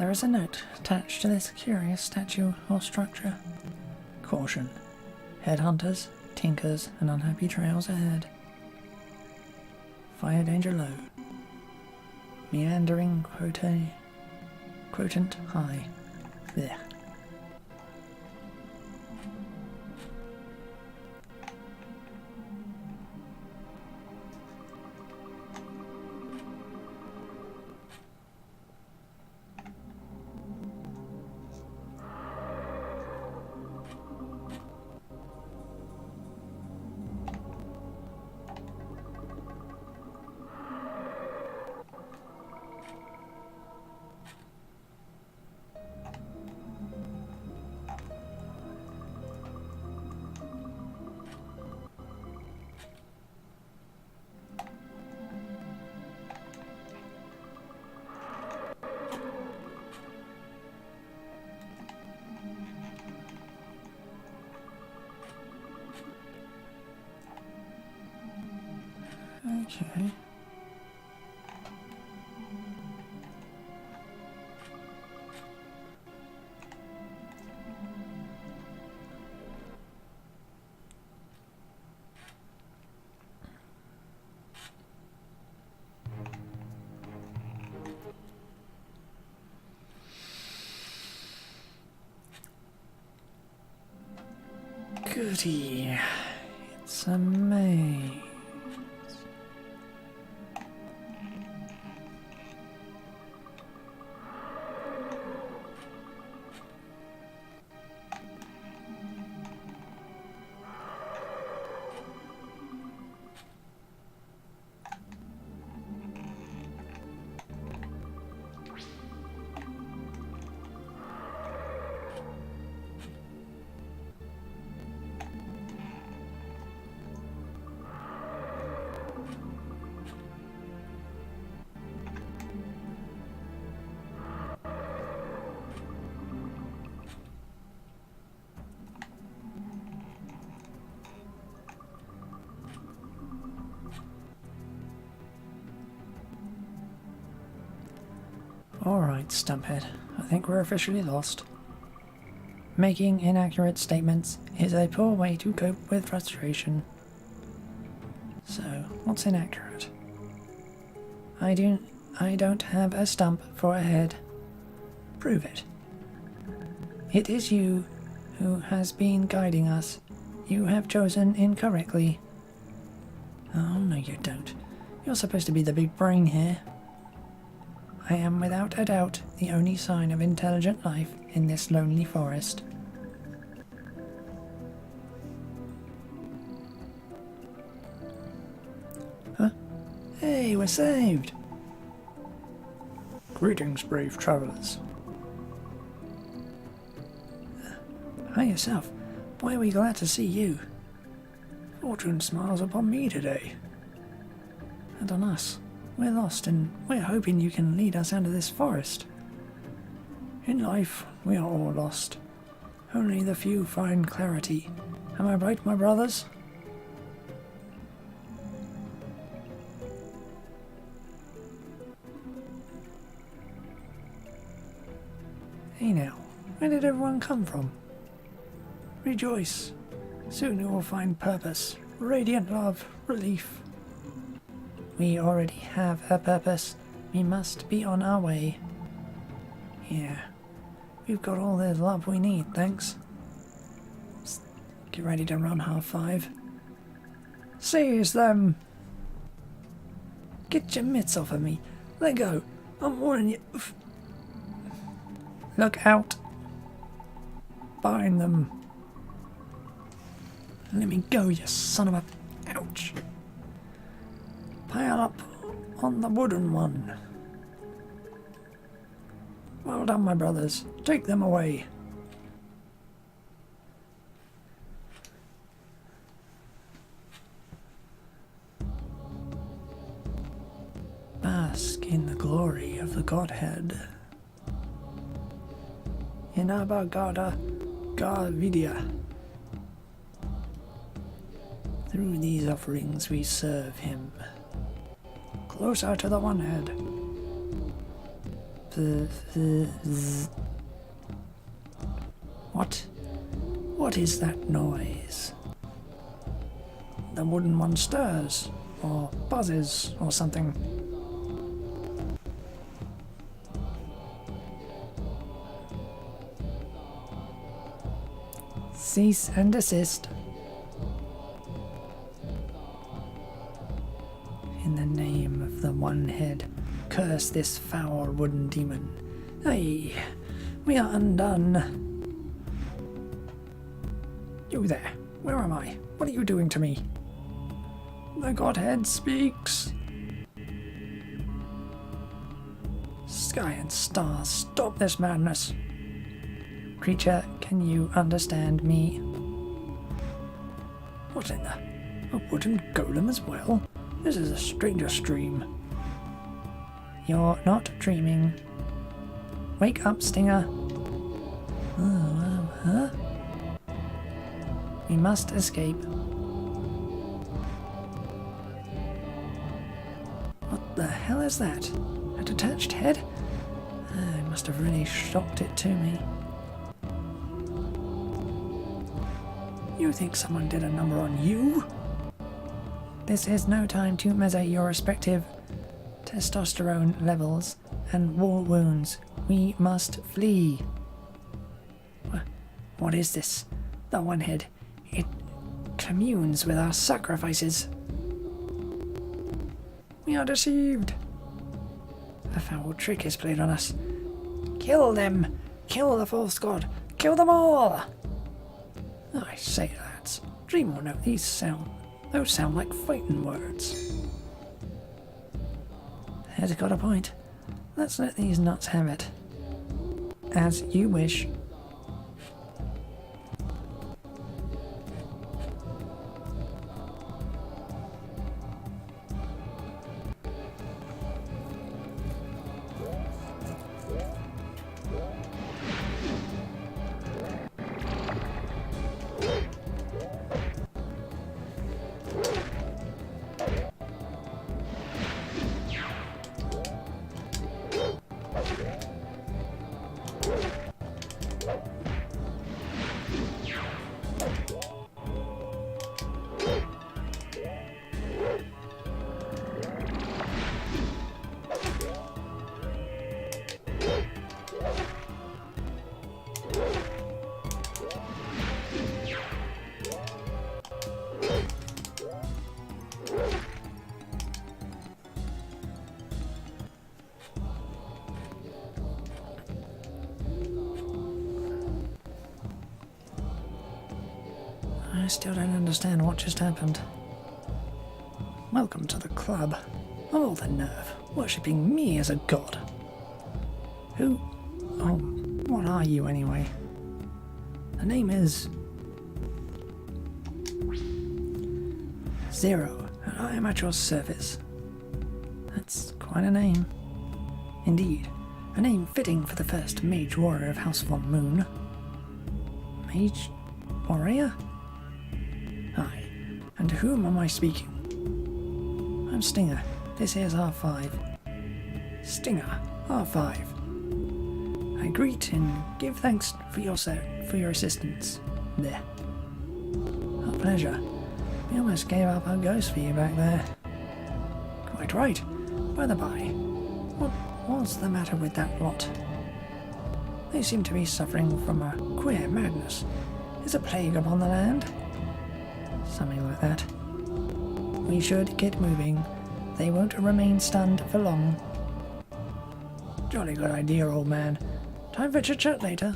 There is a note attached to this curious statue or structure. Caution. Headhunters, tinkers, and unhappy trails ahead. Fire danger low. Meandering quotient high. Blech. Okay. Goody. It's a maze. Alright, Stumphead. I think we're officially lost. Making inaccurate statements is a poor way to cope with frustration. So, what's inaccurate? I don't have a stump for a head. Prove it. It is you who has been guiding us. You have chosen incorrectly. Oh, no you don't. You're supposed to be the big brain here. I am without a doubt the only sign of intelligent life in this lonely forest. Huh? Hey, we're saved! Greetings, brave travellers. Hi yourself. Boy, are we glad to see you. Fortune smiles upon me today. And on us. We're lost, and we're hoping you can lead us out of this forest. In life, we are all lost. Only the few find clarity. Am I right, my brothers? Hey now, where did everyone come from? Rejoice. Soon you will find purpose, radiant love, relief. We already have a purpose. We must be on our way. Yeah, we've got all the love we need, thanks. Get ready to run, half-5. Seize them! Get your mitts off of me. Let go. I'm warning you. Look out. Bind them. Let me go, you son of a... Ouch. Pile up on the wooden one. Well done, my brothers. Take them away. Bask in the glory of the Godhead. Inabagada Gavidya. Through these offerings we serve him. Closer to the one head. What? What is that noise? The wooden one stirs, or buzzes, or something. Cease and desist. In the name of the One Head, curse this foul wooden demon. Aye, we are undone. You there, where am I? What are you doing to me? The Godhead speaks. Sky and stars, stop this madness. Creature, can you understand me? What in the... a wooden golem as well? This is a stranger's dream. You're not dreaming. Wake up, Stinger. Huh? We must escape. What the hell is that? A detached head? It must have really shocked it to me. You think someone did a number on you? This is no time to measure your respective testosterone levels and war wounds. We must flee. What is this? The One Head. It communes with our sacrifices. We are deceived. A foul trick is played on us. Kill them! Kill the false god! Kill them all! I say, lads, dream or no, those sound like fighting words. Head's got a point. Let's let these nuts have it. As you wish. I still don't understand what just happened. Welcome to the club. Of all the nerve, worshipping me as a god. Who... oh, what are you anyway? The name is... Zero, and I am at your service. That's quite a name. Indeed, a name fitting for the first mage warrior of House von Moon. Mage warrior? Aye, and to whom am I speaking? I'm Stinger. This here's R5. Stinger, R5. I greet and give thanks for your assistance. There. Our pleasure. We almost gave up our ghost for you back there. Quite right. By the by, what was the matter with that lot? They seem to be suffering from a queer madness. Is a plague upon the land? Something like that. We should get moving. They won't remain stunned for long. Jolly good idea, old man. Time for chit-chat later.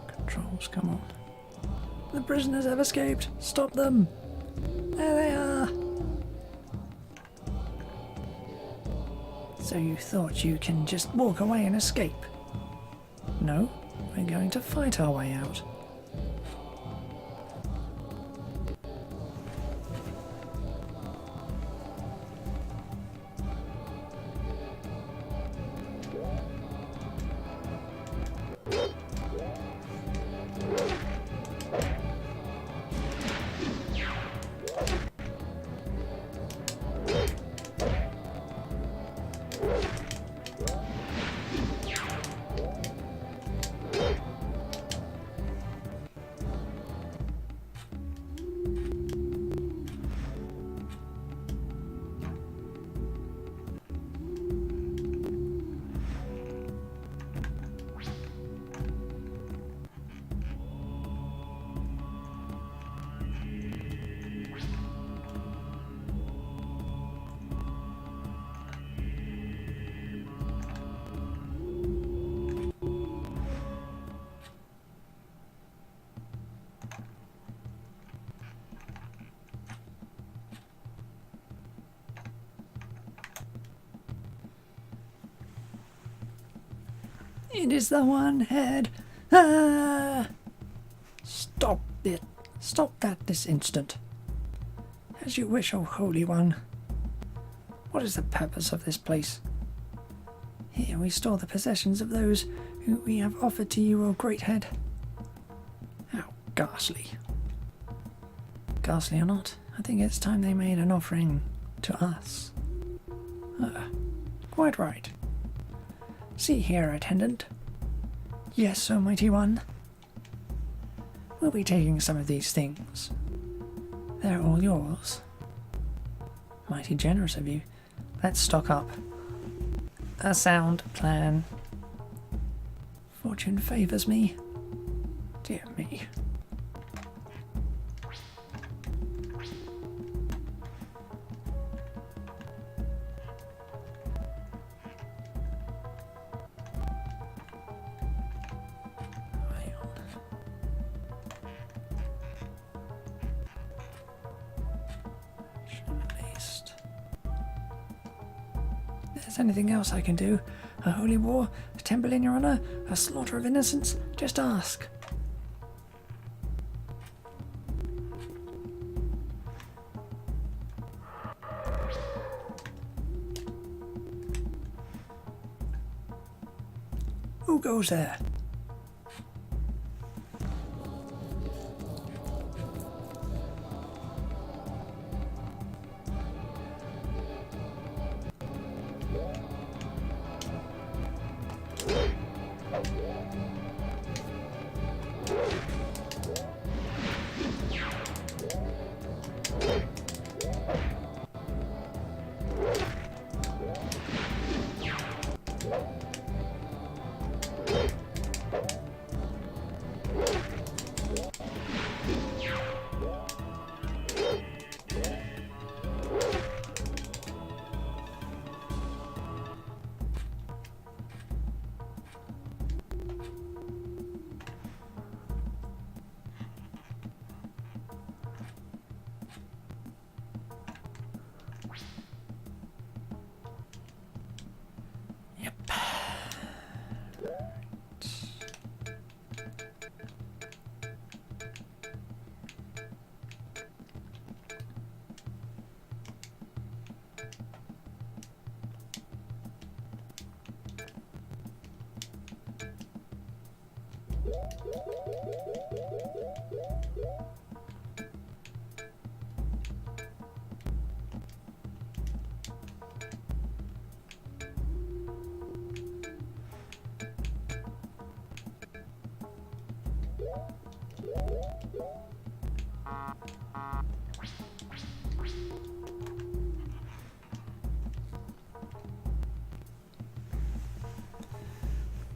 Controls, come on. The prisoners have escaped. Stop them. There they are. So you thought you can just walk away and escape? No, we're going to fight our way out. It is the one head. Ah! Stop it. Stop that this instant. As you wish, O Holy One. What is the purpose of this place? Here we store the possessions of those who we have offered to you, O Great Head. How ghastly. Ghastly or not, I think it's time they made an offering to us. Quite right. See here, attendant. Yes, O Mighty One. We'll be taking some of these things. They're all yours. Mighty generous of you. Let's stock up. A sound plan. Fortune favours me. Dear me. Anything else I can do? A holy war? A temple in your honor? A slaughter of innocents? Just ask. Who goes there?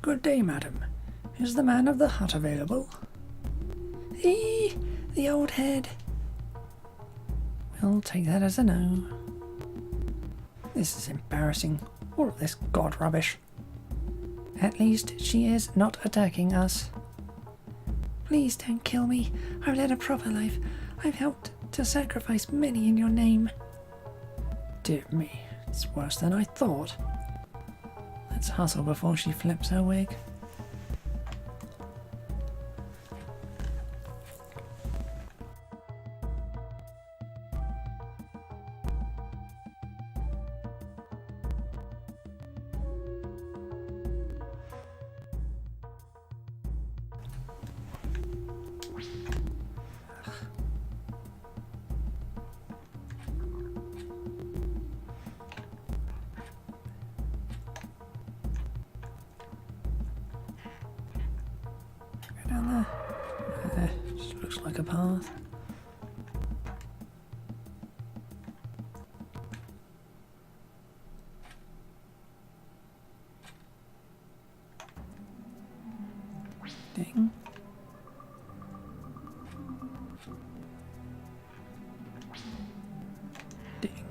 Good day, madam. Is the man of the hut available? The old head. We'll take that as a no. This is embarrassing. All of this god rubbish. At least she is not attacking us. Please don't kill me. I've led a proper life. I've helped to sacrifice many in your name. Dear me, it's worse than I thought. Let's hustle before she flips her wig. Down there. Just looks like a path. Ding. Ding.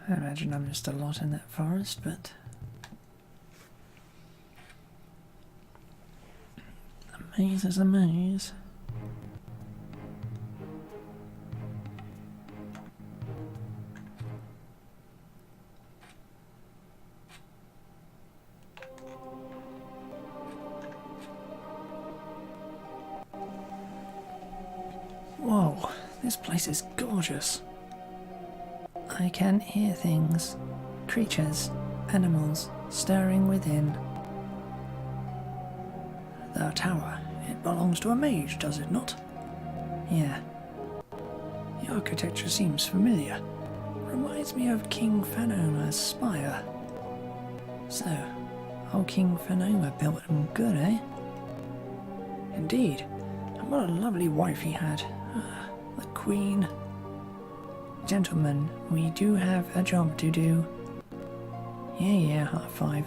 I imagine I missed a lot in that forest, but a maze is a maze. Whoa, this place is gorgeous. I can hear things, creatures, animals stirring within. The tower, it belongs to a mage, does it not? Yeah. The architecture seems familiar. Reminds me of King Phanoma's spire. So, old King Phanoma built him good, eh? Indeed. And what a lovely wife he had. The Queen. Gentlemen, we do have a job to do. Yeah, half-5.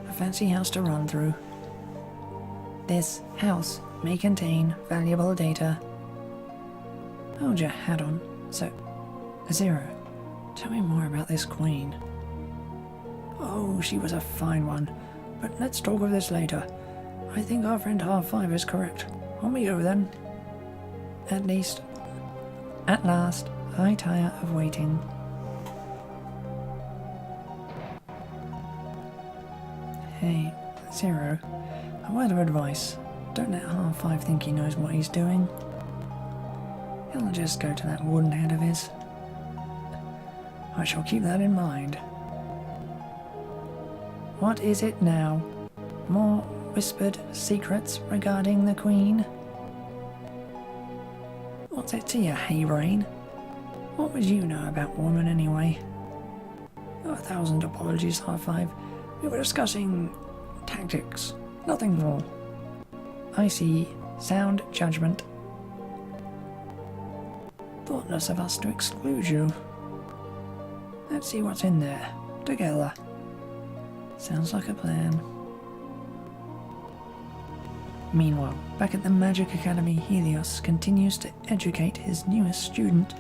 A fancy house to run through. This house may contain valuable data. Hold your hat on. So, Zero, tell me more about this Queen. Oh, she was a fine one. But let's talk of this later. I think our friend half-5 is correct. On we go then. At last, I tire of waiting. Hey, Zero, a word of advice. Don't let half-5 think he knows what he's doing. He'll just go to that wooden head of his. I shall keep that in mind. What is it now? More whispered secrets regarding the Queen? What's it to you, Haybrain? What would you know about woman anyway? Oh, 1,000 apologies, half-5. We were discussing tactics, nothing more. I see. Sound judgment. Thoughtless of us to exclude you. Let's see what's in there, together. Sounds like a plan. Meanwhile, back at the Magic Academy, Helios continues to educate his newest student.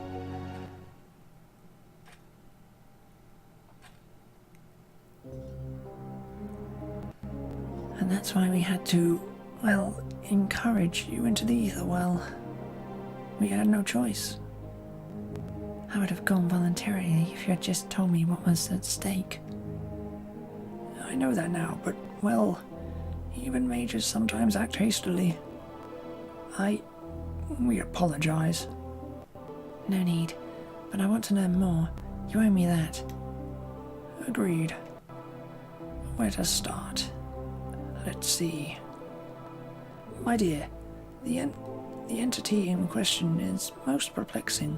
And that's why we had to, well, encourage you into the ether well. We had no choice. I would have gone voluntarily if you had just told me what was at stake. I know that now, but, well, even mages sometimes act hastily. We apologize. No need, but I want to learn more. You owe me that. Agreed. Where to start? Let's see. My dear, the entity in question is most perplexing,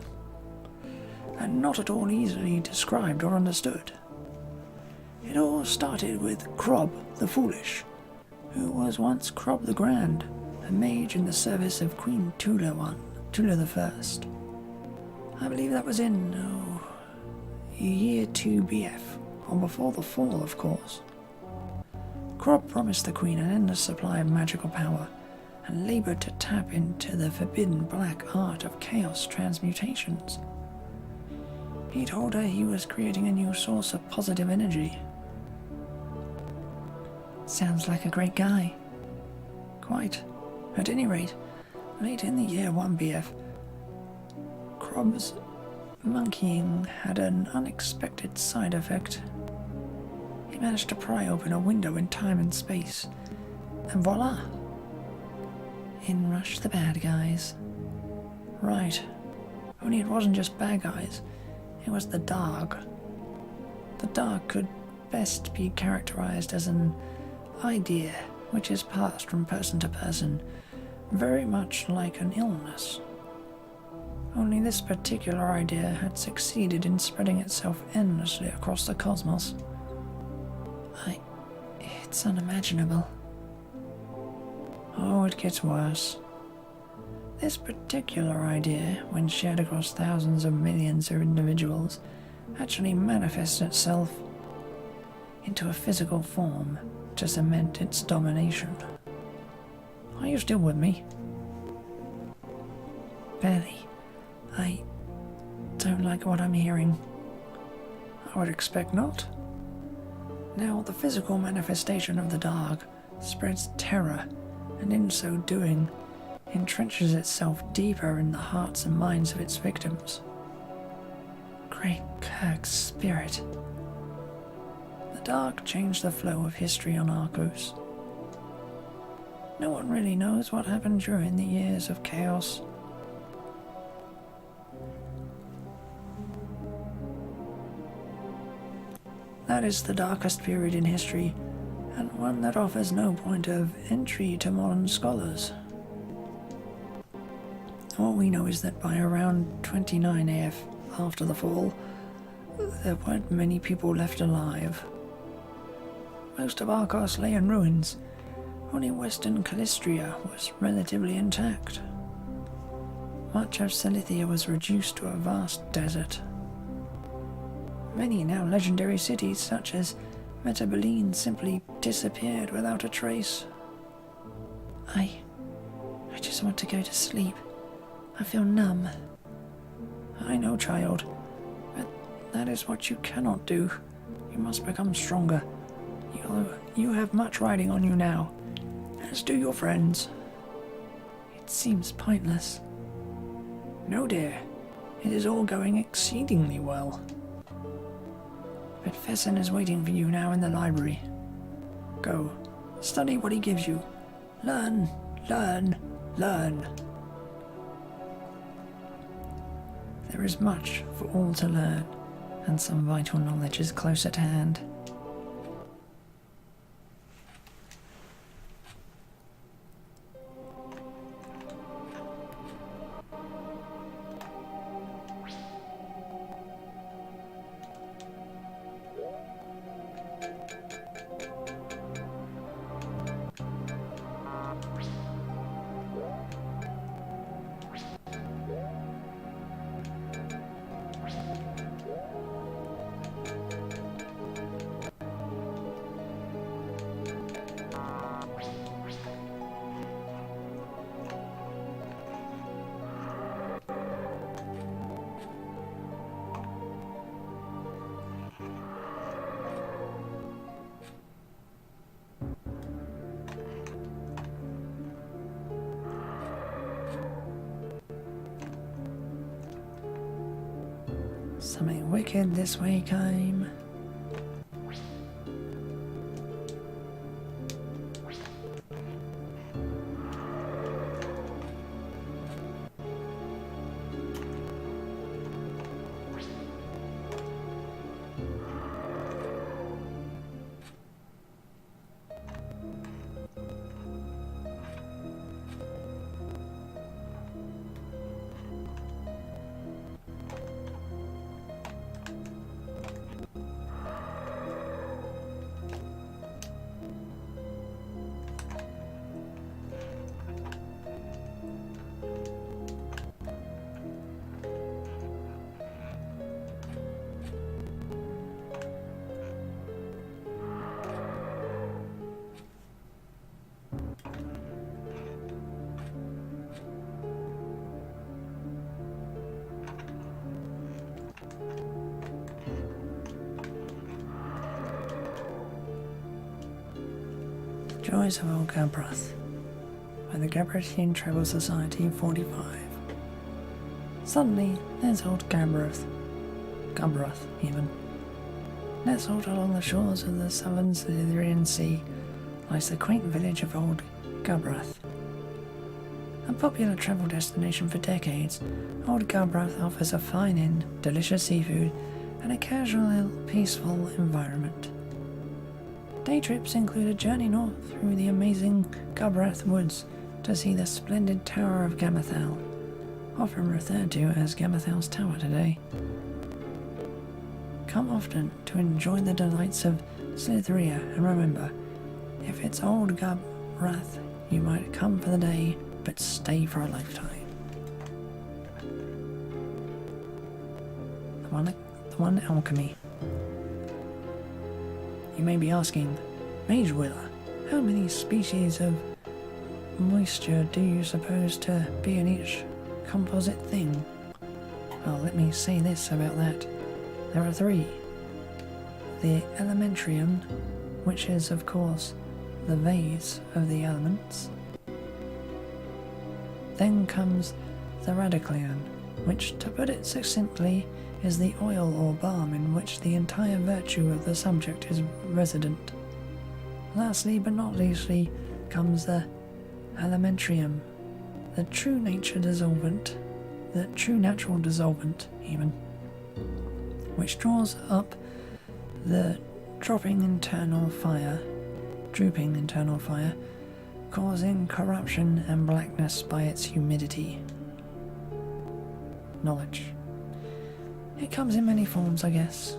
and not at all easily described or understood. It all started with Krob the Foolish, who was once Krob the Grand, a mage in the service of Queen Tula the First. I believe that was in, year 2 BF, or before the fall, of course. Krob promised the Queen an endless supply of magical power, and laboured to tap into the forbidden black art of chaos transmutations. He told her he was creating a new source of positive energy. Sounds like a great guy. Quite. At any rate, Late in the year 1 BF, Krob's monkeying had an unexpected side effect. He managed to pry open a window in time and space, and voila! In rushed the bad guys. Right. Only it wasn't just bad guys, it was the Dark. The Dark could best be characterized as an idea which is passed from person to person, very much like an illness. Only this particular idea had succeeded in spreading itself endlessly across the cosmos. It's unimaginable. Oh, it gets worse. This particular idea, when shared across thousands of millions of individuals, actually manifests itself into a physical form to cement its domination. Are you still with me? Barely. I don't like what I'm hearing. I would expect not. Now, the physical manifestation of the Dark spreads terror, and in so doing, entrenches itself deeper in the hearts and minds of its victims. Great Kirk's spirit. The Dark changed the flow of history on Arcos. No one really knows what happened during the years of chaos. That is the darkest period in history, and one that offers no point of entry to modern scholars. All we know is that by around 29 AF, after the fall, there weren't many people left alive. Most of Arcos lay in ruins. Only western Calistria was relatively intact. Much of Silithia was reduced to a vast desert. Many now legendary cities, such as Metaboline, simply disappeared without a trace. I just want to go to sleep. I feel numb. I know, child, but that is what you cannot do. You must become stronger. You have much riding on you now, as do your friends. It seems pointless. No, dear. It is all going exceedingly well. But Fessin is waiting for you now in the library. Go, study what he gives you. Learn, learn, learn. There is much for all to learn, and some vital knowledge is close at hand. Something wicked this way came. Joys of old Gabrath. by the Gabrathian Tribal Society 45. Suddenly, there's old Gabroth even. Nestled along the shores of the southern Slytherin Sea lies the quaint village of Old Gabroth. A popular travel destination for decades, Old Gabroth offers a fine inn, delicious seafood, and a casual, peaceful environment. Day trips include a journey north through the amazing Gabroth woods to see the splendid Tower of Gamathal, often referred to as Gamathal's Tower today. Come often to enjoy the delights of Slytheria, and remember, if it's Old Gabroth, you might come for the day, but stay for a lifetime. The one alchemy. You may be asking, Mage Willer, how many species of moisture do you suppose to be in each composite thing? Well, let me say this about that. There are 3. The elementrium, which is, of course, the vase of the elements. Then comes the radiclion, which, to put it succinctly, is the oil or balm in which the entire virtue of the subject is resident. Lastly, but not leastly, comes the elementrium, the true natural dissolvent even, which draws up the drooping internal fire, causing corruption and blackness by its humidity. Knowledge. It comes in many forms, I guess.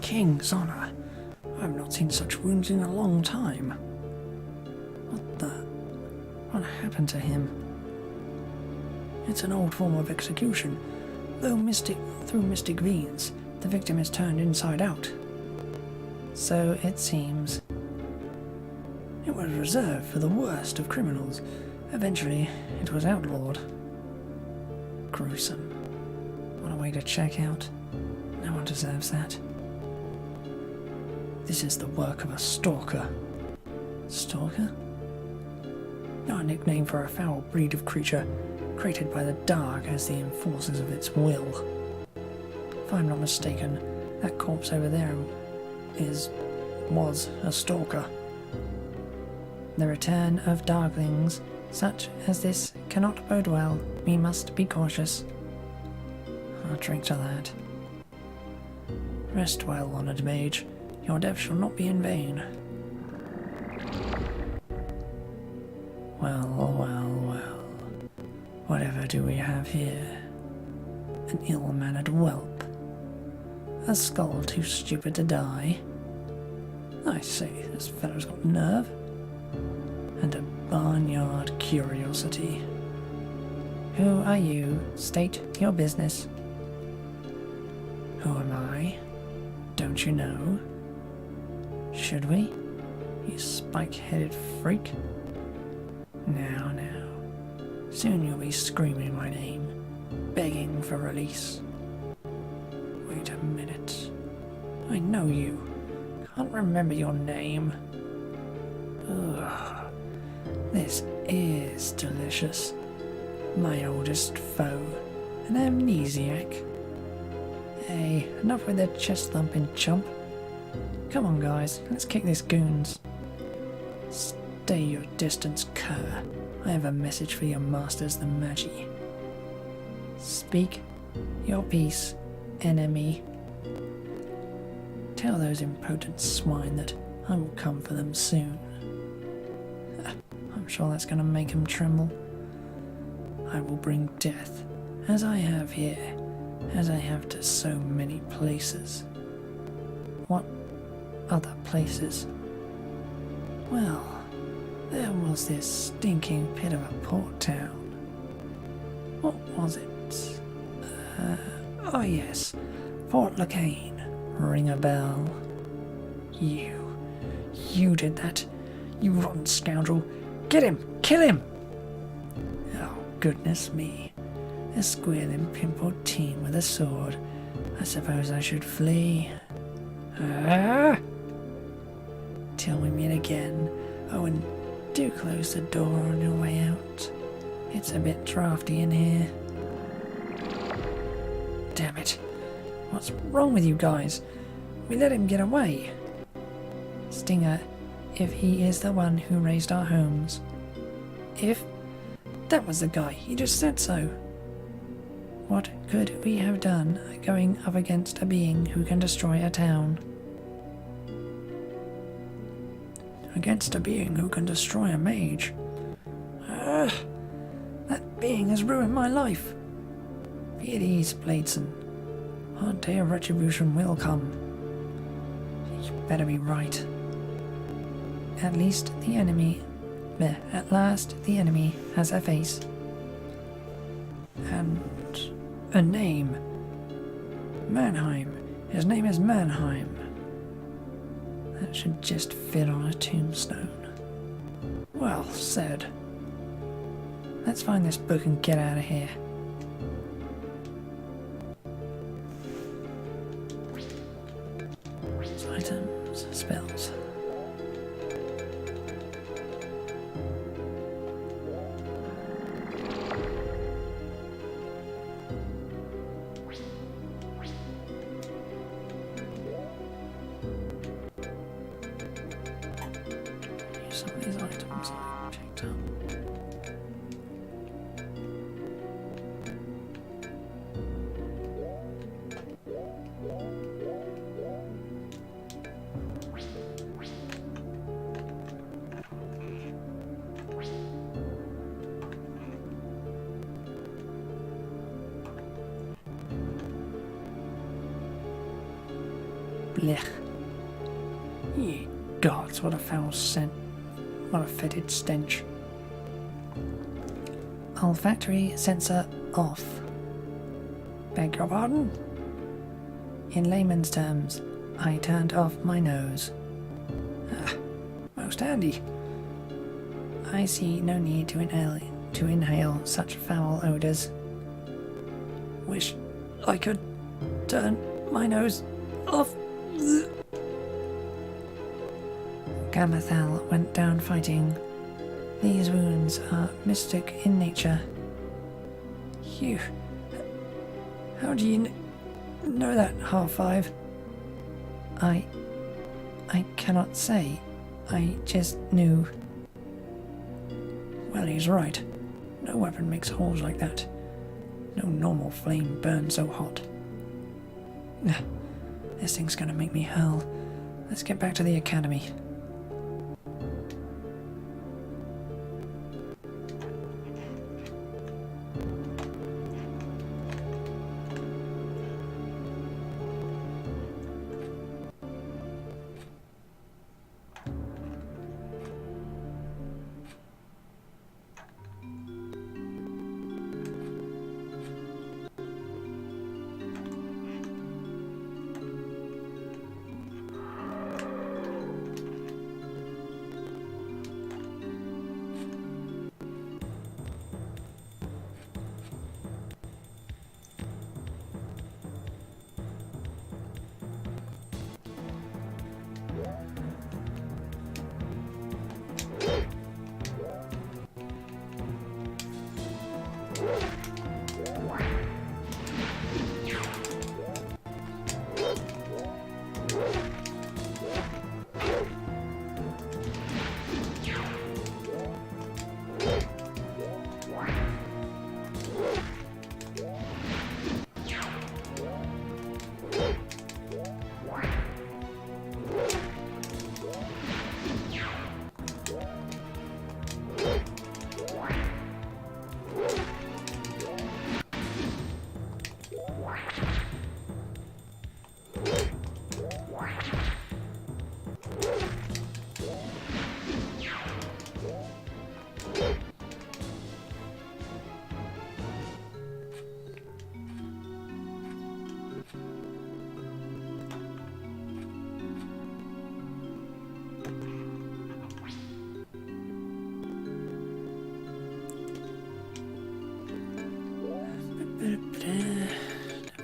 King's honour. I've not seen such wounds in a long time. What the... happened to him? It's an old form of execution. Through mystic veins, the victim is turned inside out. So it seems. It was reserved for the worst of criminals. Eventually, it was outlawed. Gruesome. What a way to check out. No one deserves that. This is the work of a stalker. Stalker? Not a nickname for a foul breed of creature created by the dark as the enforcers of its will. If I'm not mistaken, that corpse over there was a stalker. The return of darklings such as this cannot bode well. We must be cautious. I'll drink to that. Rest well, honoured mage. Your death shall not be in vain. Well, well, well. Whatever do we have here? An ill-mannered whelp. A skull too stupid to die. I say, this fellow's got nerve. And a barnyard curiosity. Who are you? State your business. Who am I? Don't you know? Should we? You spike-headed freak. Now. Soon you'll be screaming my name, begging for release. Wait a minute. I know you. Can't remember your name. Ugh. This is delicious. My oldest foe, an amnesiac. Hey, enough with the chest-thumping chump. Come on, guys, let's kick this goons. Stay your distance, cur. I have a message for your masters, the Magi. Speak your peace, enemy. Tell those impotent swine that I will come for them soon. I'm sure that's going to make them tremble. I will bring death, as I have here, as I have to so many places. What other places? Well, there was this stinking pit of a port town. What was it? Oh yes, Fort Lacane. Ring a bell. You did that, you rotten scoundrel. Get him! Kill him! Oh, goodness me. A squealing pimple teen with a sword. I suppose I should flee. Till we meet again. Oh, and do close the door on your way out. It's a bit drafty in here. Damn it. What's wrong with you guys? We let him get away. Stinger, if he is the one who raised our homes. If? That was the guy. He just said so. What could we have done going up against a being who can destroy a town? Against a being who can destroy a mage. That being has ruined my life. Be at ease, Bladeson. Our day of retribution will come. You better be right. At last the enemy has a face. And a name. Mannheim. His name is Mannheim. That should just fit on a tombstone. Well said. Let's find this book and get out of here. Items, spells. Some of these items I picked up. Blech. Ye gods, what a foul scent. What a fetid stench. olfactory sensor off. Beg your pardon? In layman's terms, I turned off my nose. Ah, most handy. I see no need to inhale such foul odours. Wish I could turn my nose off. Gamathal went down fighting. These wounds are mystic in nature. Phew. How do you know that, half-five? I cannot say. I just knew. Well, he's right. No weapon makes holes like that. No normal flame burns so hot. This thing's gonna make me hurl. Let's get back to the academy.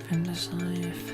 Defender's life.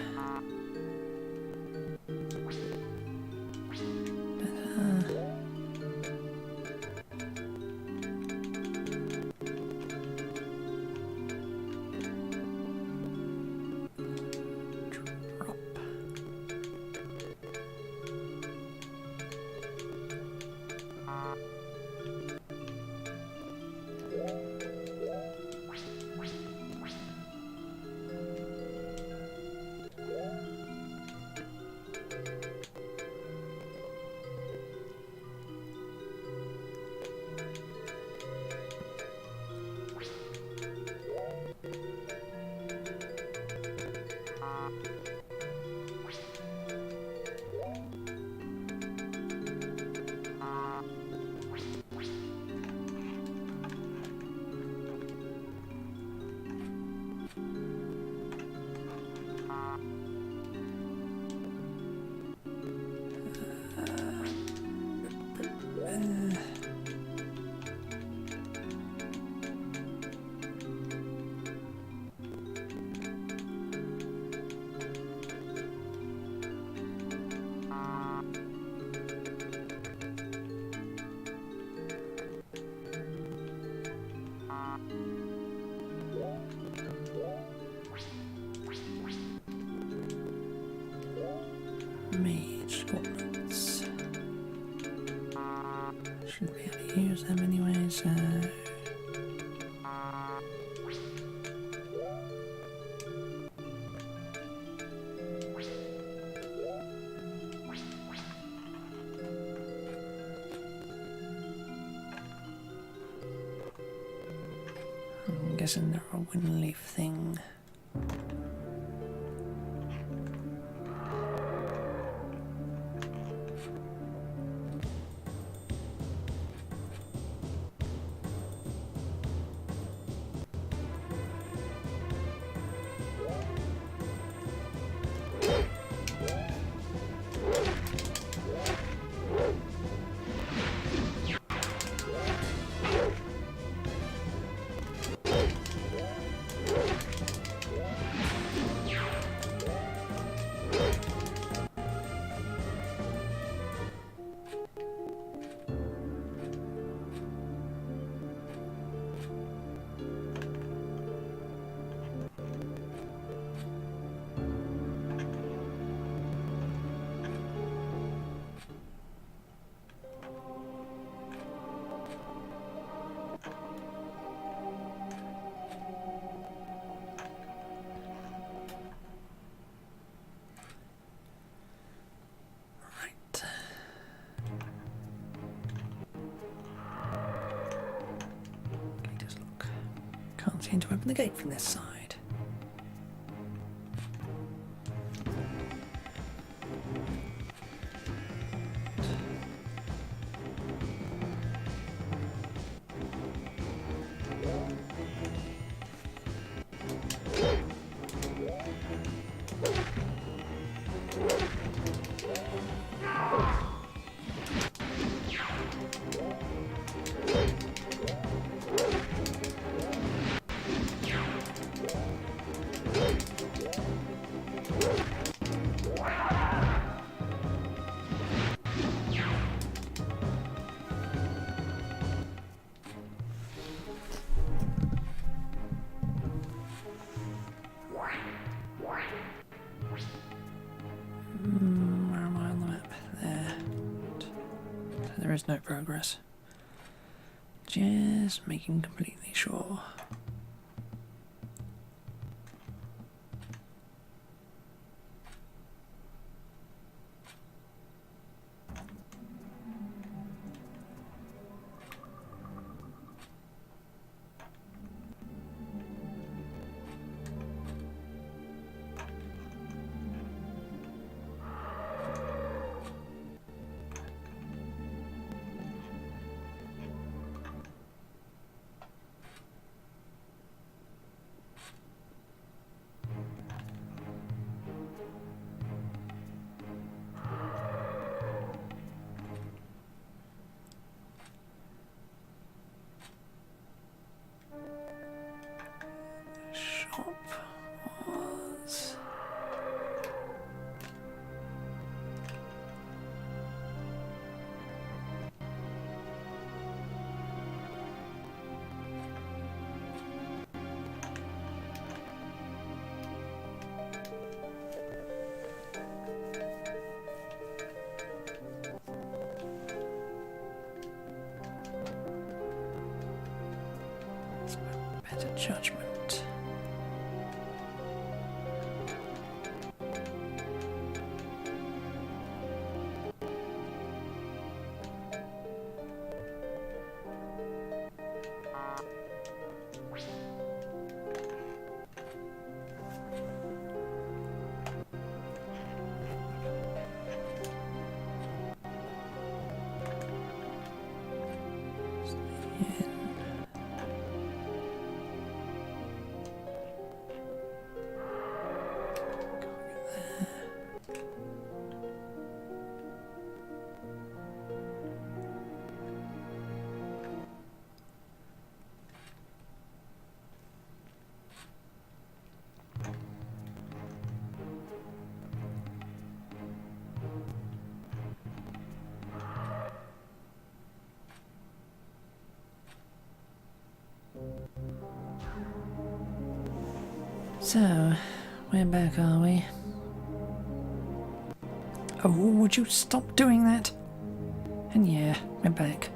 Mage gauntlets. Shouldn't be able to use them anyway, so... I'm guessing they're a wind leaf thing. open the gate from this side. Where am I on the map? There. There is no progress. Just making completely sure. Shop was... It's better judgment. So, we're back, are we? Oh, would you stop doing that? And yeah, we're back.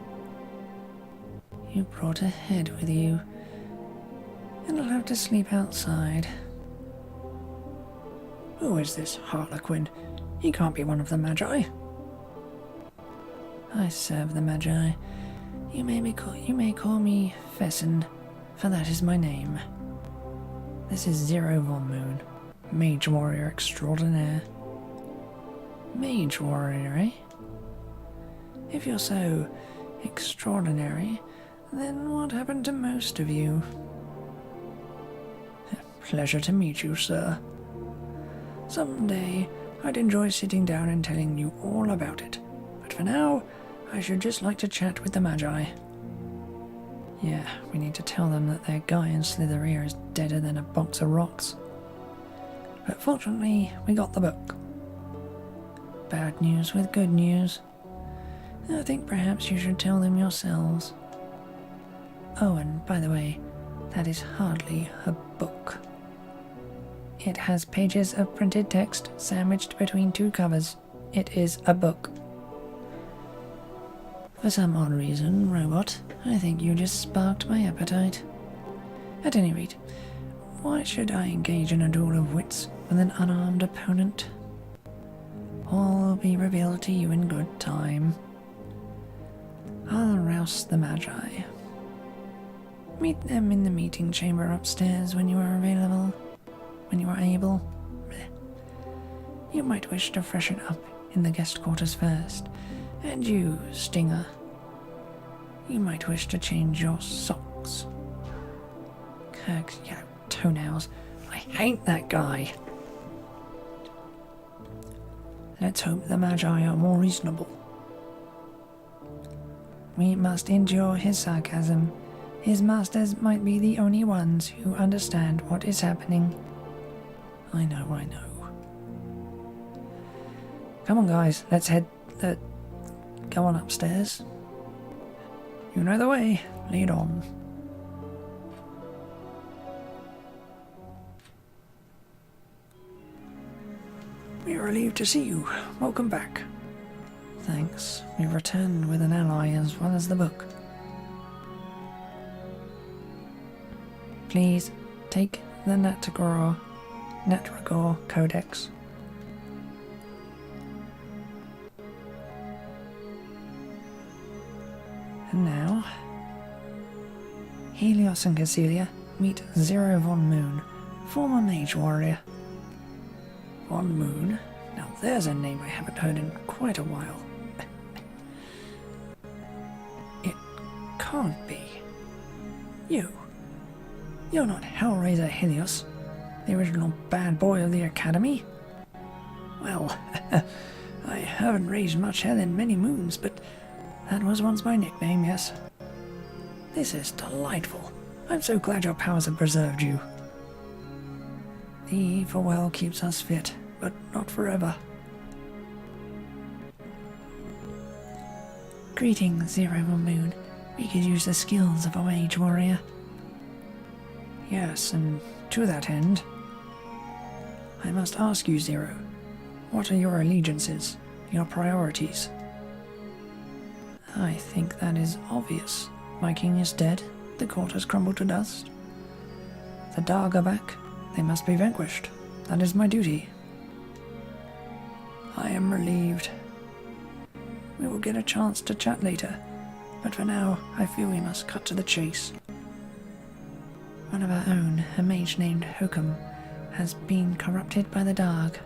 You brought a head with you, and I'll have to sleep outside. Who is this Harlequin? He can't be one of the Magi. I serve the Magi. You may call me Fessin, for that is my name. This is Zero Von Moon, Mage Warrior Extraordinaire. Mage Warrior, eh? If you're so extraordinary, then what happened to most of you? Pleasure to meet you, sir. Someday, I'd enjoy sitting down and telling you all about it, but for now, I should just like to chat with the Magi. Yeah, we need to tell them that their guy in Slitheria is deader than a box of rocks. But fortunately, we got the book. Bad news with good news. I think perhaps you should tell them yourselves. Oh, and by the way, that is hardly a book. It has pages of printed text sandwiched between two covers. It is a book. For some odd reason, Robot, I think you just sparked my appetite. At any rate, why should I engage in a duel of wits with an unarmed opponent? All will be revealed to you in good time. I'll rouse the Magi. Meet them in the meeting chamber upstairs when you are available. When you are able. Blech. You might wish to freshen up in the guest quarters first. And you, Stinger. You might wish to change your socks. Kirk's yellow toenails. I hate that guy. Let's hope the Magi are more reasonable. We must endure his sarcasm. His masters might be the only ones who understand what is happening. I know. Come on, guys, let's go on upstairs. You know the way. Lead on. We are relieved to see you. Welcome back. Thanks. We've returned with an ally as well as the book. Please take the Natragor Codex. And now, Helios and Cassilia meet Zero Von Moon, former mage warrior. Von Moon? Now there's a name I haven't heard in quite a while. It can't be. You're not Hellraiser Helios, the original bad boy of the Academy? Well, I haven't raised much hell in many moons, but that was once my nickname, yes. This is delightful. I'm so glad your powers have preserved you. The evil well keeps us fit, but not forever. Greetings, Zero Moon. We could use the skills of a mage warrior. Yes, and to that end, I must ask you, Zero, what are your allegiances, your priorities? I think that is obvious. My king is dead, the court has crumbled to dust. The Darg are back, they must be vanquished. That is my duty. I am relieved. We will get a chance to chat later, but for now, I feel we must cut to the chase. One of our own, a mage named Hokum, has been corrupted by the Darg.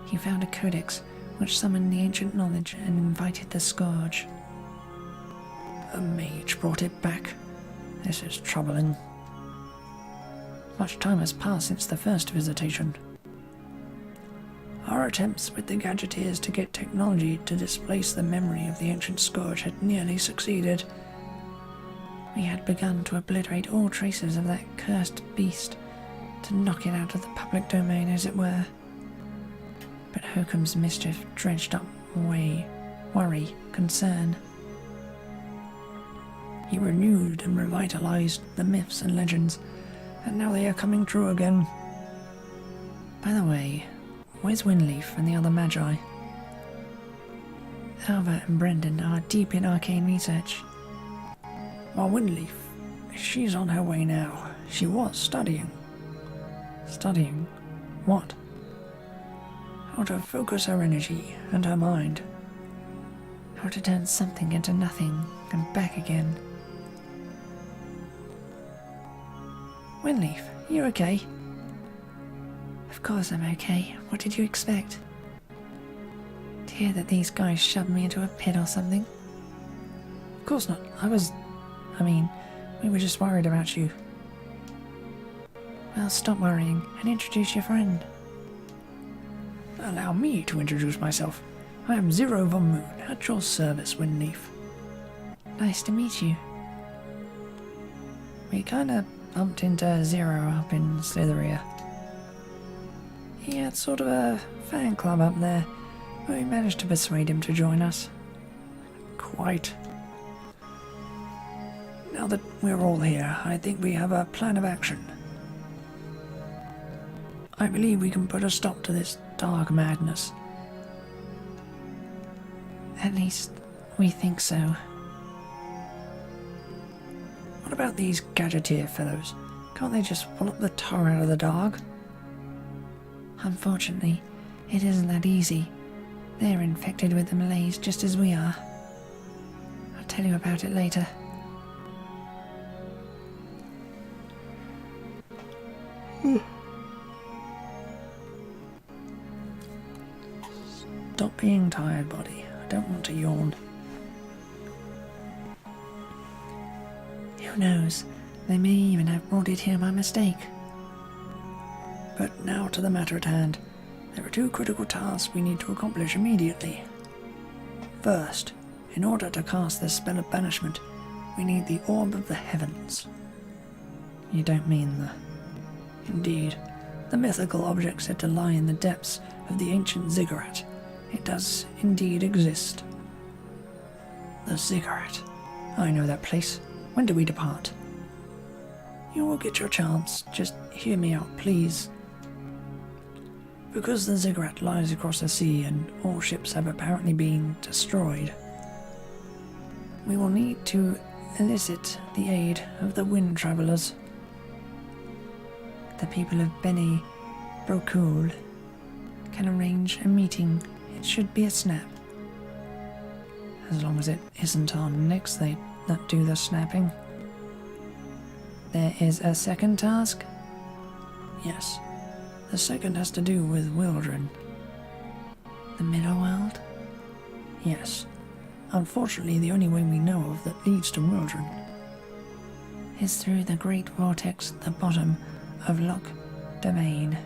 He found a codex which summoned the ancient knowledge and invited the Scourge. A mage brought it back. This is troubling. Much time has passed since the first visitation. Our attempts with the Gadgeteers to get technology to displace the memory of the ancient Scourge had nearly succeeded. We had begun to obliterate all traces of that cursed beast, to knock it out of the public domain, as it were. But Hokum's mischief dredged up worry, concern. He renewed and revitalized the myths and legends, and now they are coming true again. By the way, where's Winleaf and the other Magi? Albert and Brendan are deep in arcane research. While Winleaf, she's on her way now. She was studying. Studying? What? How to focus her energy and her mind. How to turn something into nothing and back again. Winleaf, you okay? Of course I'm okay. What did you expect? To hear that these guys shoved me into a pit or something? Of course not. We were just worried about you. Well, stop worrying and introduce your friend. Allow me to introduce myself. I am Zero Von Moon, at your service, Winleaf. Nice to meet you. We kinda bumped into Zero up in Slytheria. He had sort of a fan club up there, but we managed to persuade him to join us. Quite. Now that we're all here, I think we have a plan of action. I believe we can put a stop to this dark madness. At least, we think so. What about these Gadgeteer fellows? Can't they just pull up the tar out of the Darg? Unfortunately, it isn't that easy. They're infected with the malaise just as we are. I'll tell you about it later. Stop being tired, buddy. I don't want to yawn. Who knows? They may even have brought it here by mistake. But now to the matter at hand. There are two critical tasks we need to accomplish immediately. First, in order to cast this spell of banishment, we need the Orb of the Heavens. You don't mean the... Indeed, the mythical object said to lie in the depths of the ancient ziggurat. It does indeed exist. The ziggurat. I know that place. When do we depart? You will get your chance. Just hear me out, please. Because the ziggurat lies across the sea and all ships have apparently been destroyed, we will need to elicit the aid of the wind travelers. The people of Beni Brokul can arrange a meeting. It should be a snap. As long as it isn't our necks that do the snapping. There is a second task? Yes. The second has to do with Wildren. The middle world? Yes. Unfortunately, the only way we know of that leads to Wildren is through the great vortex at the bottom of Loch Domain.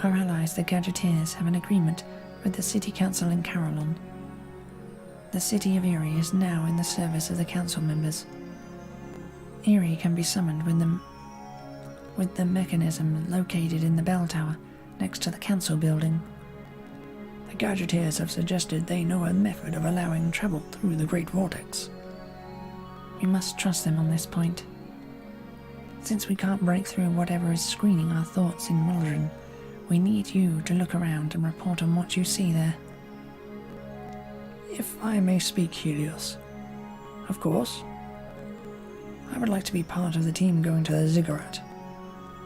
Our allies, the Gadgeteers, have an agreement with the City Council in Carolon. The city of Erie is now in the service of the council members. Erie can be summoned with the mechanism located in the bell tower next to the council building. The Gadgeteers have suggested they know a method of allowing travel through the Great Vortex. We must trust them on this point. Since we can't break through whatever is screening our thoughts in Wildren, we need you to look around and report on what you see there. If I may speak, Helios. Of course. I would like to be part of the team going to the ziggurat.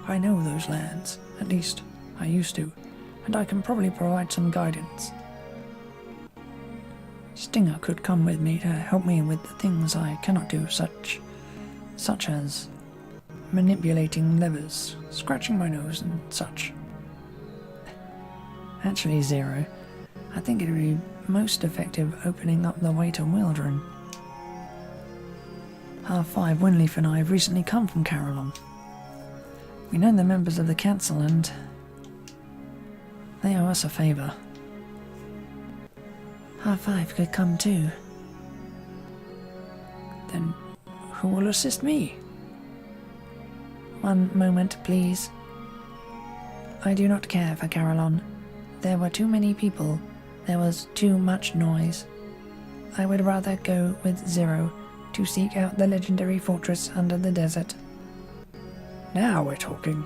I know those lands, at least I used to, and I can probably provide some guidance. Stinger could come with me to help me with the things I cannot do, such as manipulating levers, scratching my nose and such. Actually, Zero, I think it would be most effective opening up the way to Wildren. R5, Winleaf and I have recently come from Carolon. We know the members of the council and they owe us a favour. R5 could come too. Then who will assist me? One moment, please. I do not care for Carolon. There were too many people. There was too much noise. I would rather go with Zero to seek out the legendary fortress under the desert. Now we're talking.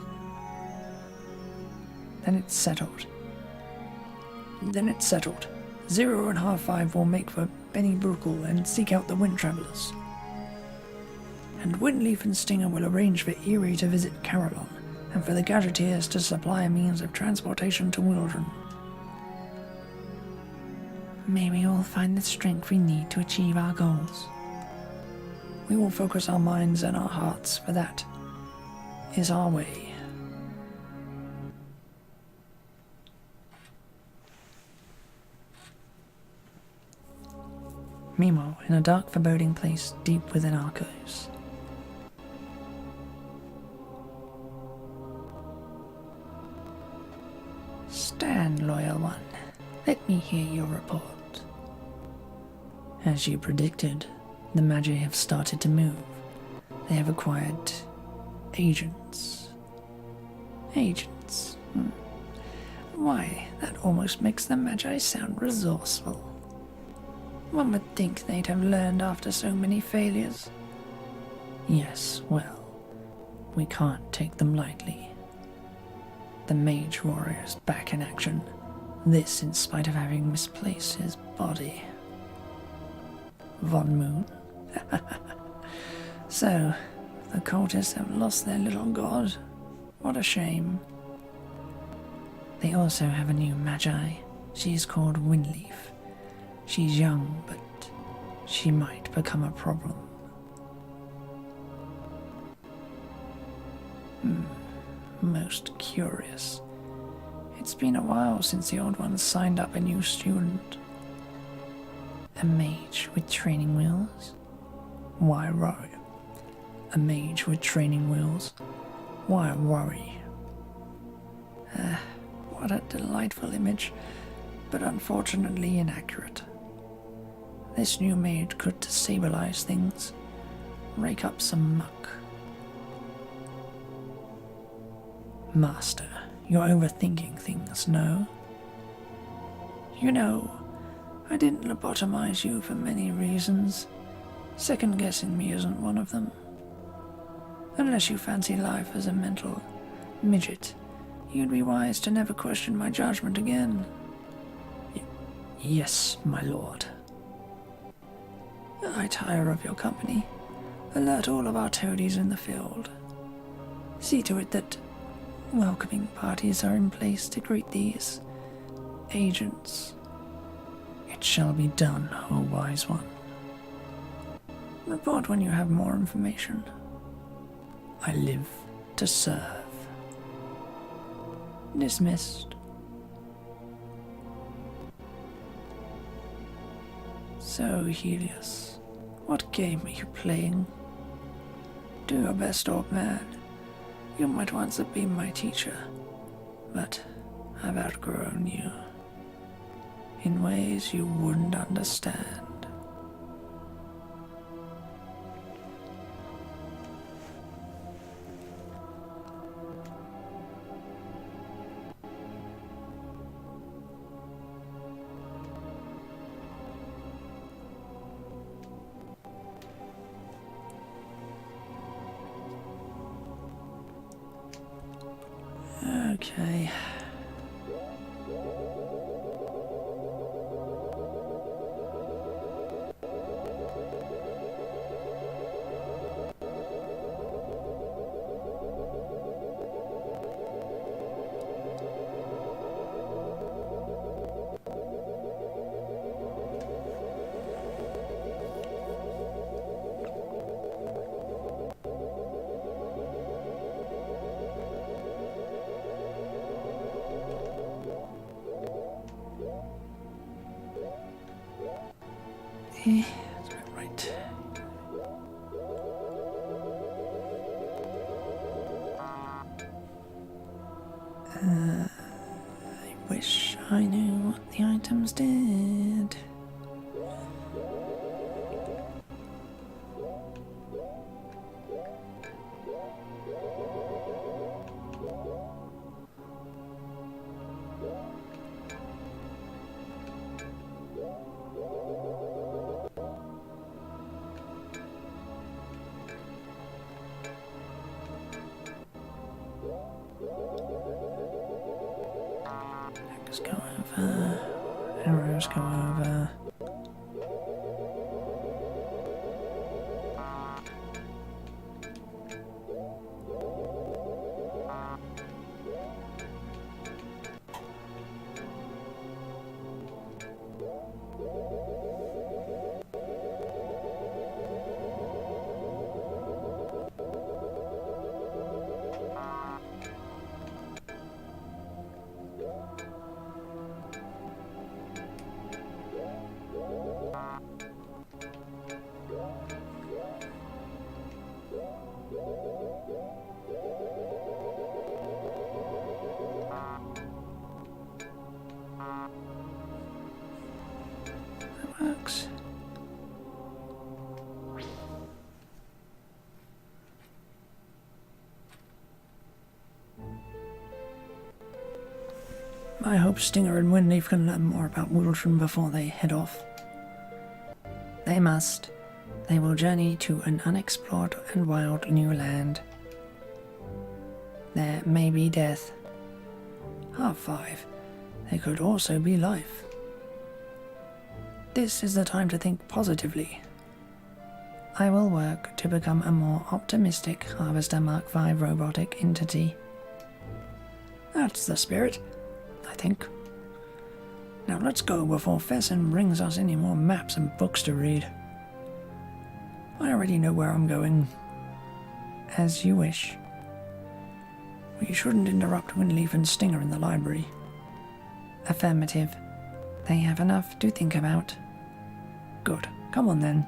Then it's settled. Zero and R5 will make for Beni Brokul and seek out the Wind Travelers. And Winleaf and Stinger will arrange for Erie to visit Carolon, and for the Gadgeteers to supply a means of transportation to Wildren. May we all find the strength we need to achieve our goals. We will focus our minds and our hearts, for that is our way. Meanwhile, in a dark, foreboding place deep within Arcos. Stand, loyal one. Let me hear your report. As you predicted, the Magi have started to move. They have acquired agents. Agents? Why, that almost makes the Magi sound resourceful. One would think they'd have learned after so many failures. Yes, well, we can't take them lightly. The Mage Warrior is back in action. This in spite of having misplaced his body. Von Moon. So, the cultists have lost their little god. What a shame. They also have a new Magi. She is called Winleaf. She's young, but she might become a problem. most curious. It's been a while since the old ones signed up a new student. A mage with training wheels? Why worry? A mage with training wheels? Why worry? What a delightful image, but unfortunately inaccurate. This new mage could destabilize things, rake up some muck. Master, you're overthinking things, no? You know, I didn't lobotomize you for many reasons. Second-guessing me isn't one of them. Unless you fancy life as a mental midget, you'd be wise to never question my judgment again. Yes, my lord. I tire of your company. Alert all of our toadies in the field. See to it that welcoming parties are in place to greet these agents. It shall be done, O wise one. Report when you have more information. I live to serve. Dismissed. So, Helios, what game are you playing? Do your best, old man. You might once have been my teacher, but I've outgrown you. In ways you wouldn't understand. Okay. That's right. I wish I knew what the items did. Let's go over. Arrows go over. That works. I hope Stinger and Windleaf can learn more about Wildren before they head off. They must. They will journey to an unexplored and wild new land. There may be death. Half-5. There could also be life. This is the time to think positively. I will work to become a more optimistic Harvester Mark V robotic entity. That's the spirit, I think. Now let's go before Fessin brings us any more maps and books to read. I already know where I'm going. As you wish. We shouldn't interrupt Winleaf and Stinger in the library. Affirmative. They have enough to think about. Good. Come on then.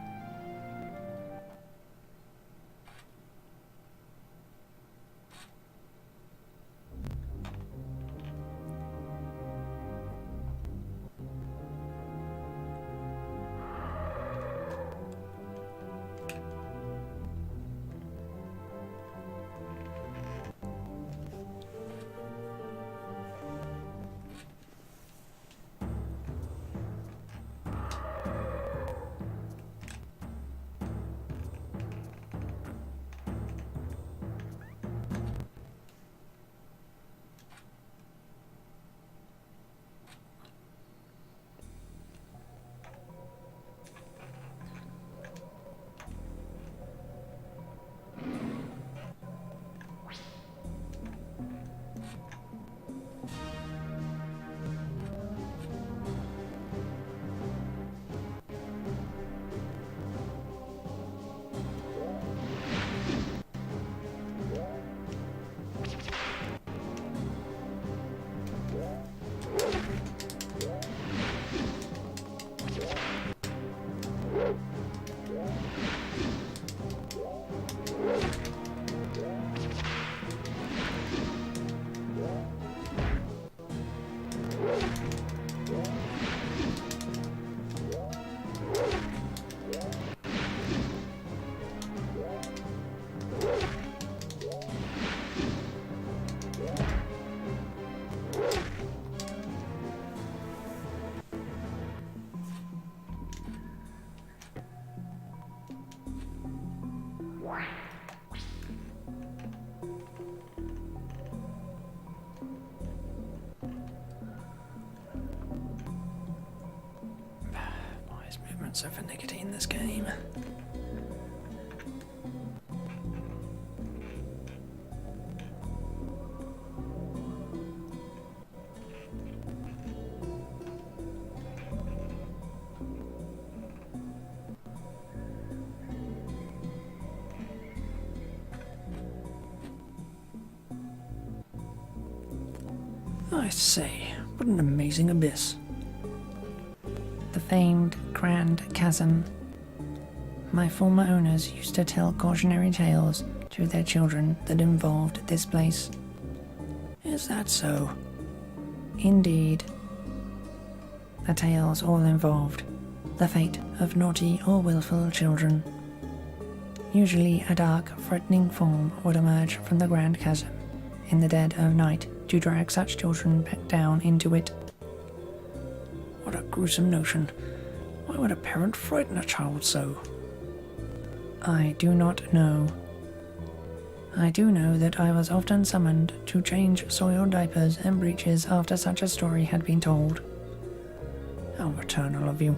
Why is movement so finicky in this game? I say, what an amazing abyss. The famed Grand Chasm. My former owners used to tell cautionary tales to their children that involved this place. Is that so? Indeed. The tales all involved the fate of naughty or willful children. Usually a dark, frightening form would emerge from the Grand Chasm in the dead of night to drag such children back down into it. What a gruesome notion. Why would a parent frighten a child so? I do not know. I do know that I was often summoned to change soiled diapers and breeches after such a story had been told. How maternal of you.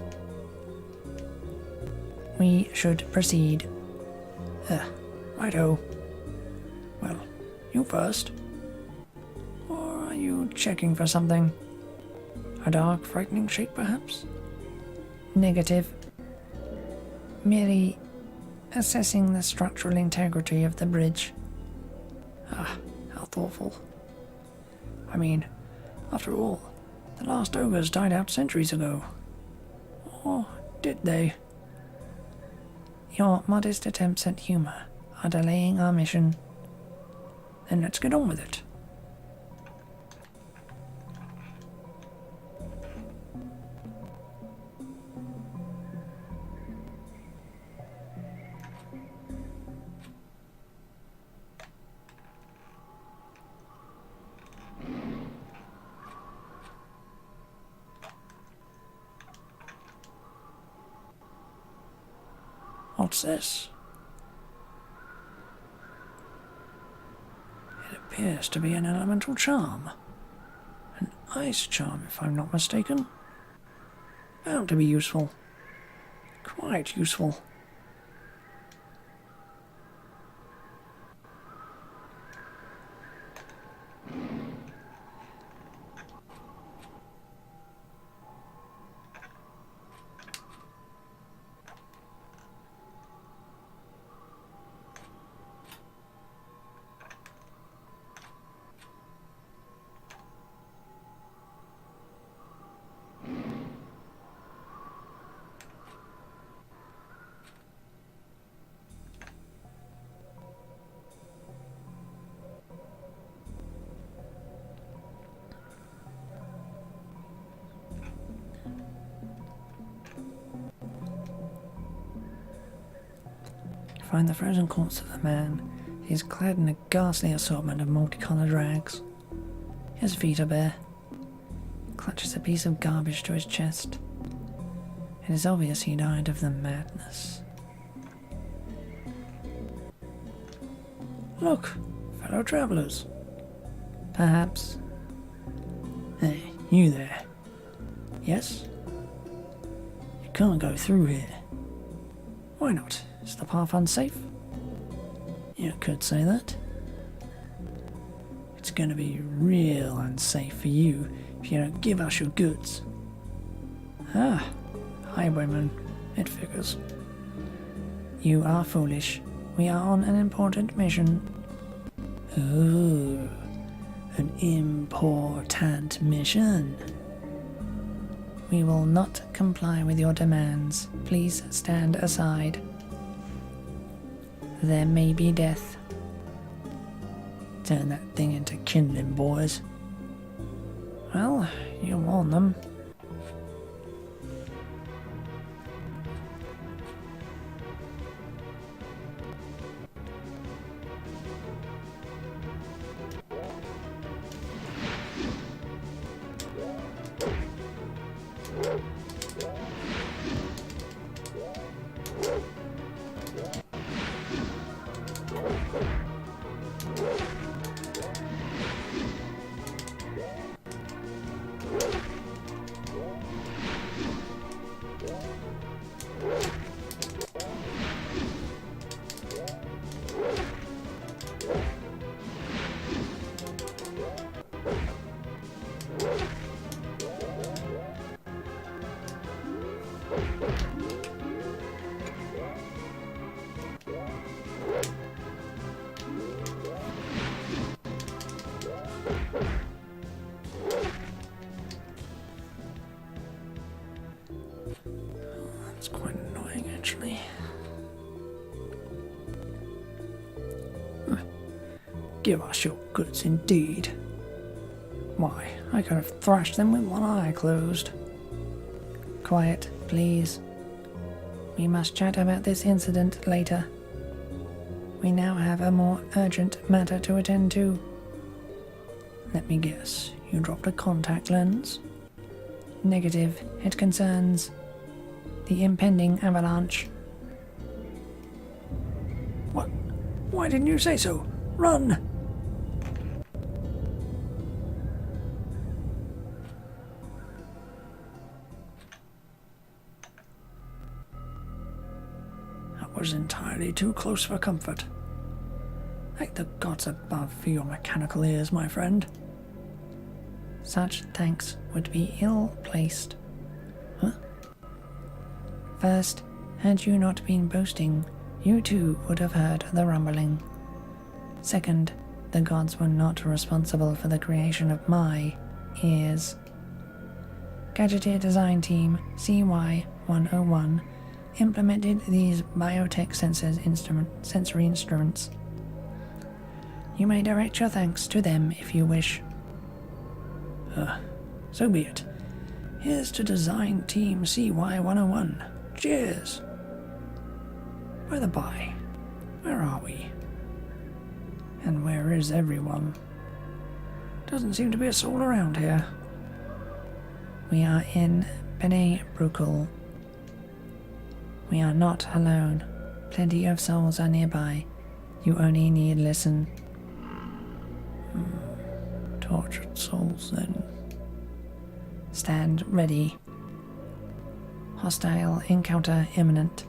We should proceed. Righto. Well, you first. Or are you checking for something? A dark, frightening shape, perhaps? Negative. Merely assessing the structural integrity of the bridge. Ah, how thoughtful. I mean, after all, the last ogres died out centuries ago. Or did they? Your modest attempts at humour are delaying our mission. Then let's get on with it. What's this? It appears to be an elemental charm. An ice charm, if I'm not mistaken. Bound to be useful. Quite useful. find the frozen corpse of the man. He is clad in a ghastly assortment of multicoloured rags. His feet are bare. Clutches a piece of garbage to his chest. It is obvious he died of the madness. Look, fellow travellers. Perhaps. Hey, you there. Yes? You can't go through here. Why not? Is the path unsafe? You could say that. It's going to be real unsafe for you if you don't give us your goods. Ah, highwayman, it figures. You are foolish. We are on an important mission. Oh, an important mission. We will not comply with your demands. Please stand aside. There may be death. Turn that thing into kindling, boys. Well, you warn them. That's quite annoying, actually. Give us your goods, indeed. Why, I could have thrashed them with one eye closed. Quiet, please. We must chat about this incident later. We now have a more urgent matter to attend to. Let me guess, you dropped a contact lens? Negative, it concerns the impending avalanche. What? Why didn't you say so? Run! That was entirely too close for comfort. Thank the gods above for your mechanical ears, my friend. Such thanks would be ill-placed. Huh? First, had you not been boasting, you too would have heard the rumbling. Second, the gods were not responsible for the creation of my ears. Gadgeteer Design Team CY-101 implemented these biotech sensory instruments. You may direct your thanks to them if you wish. So be it. Here's to Design Team CY-101. Cheers! By the by, where are we? And where is everyone? Doesn't seem to be a soul around here. We are in pt4. We are not alone. Plenty of souls are nearby. You only need listen. Tortured souls, then. Stand ready. Hostile encounter imminent.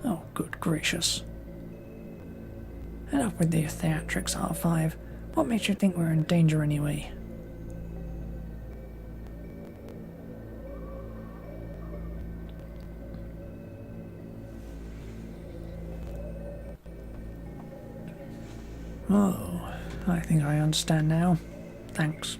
Oh, good gracious. Enough with the theatrics, R5. What makes you think we're in danger anyway? Oh, I think I understand now. Thanks.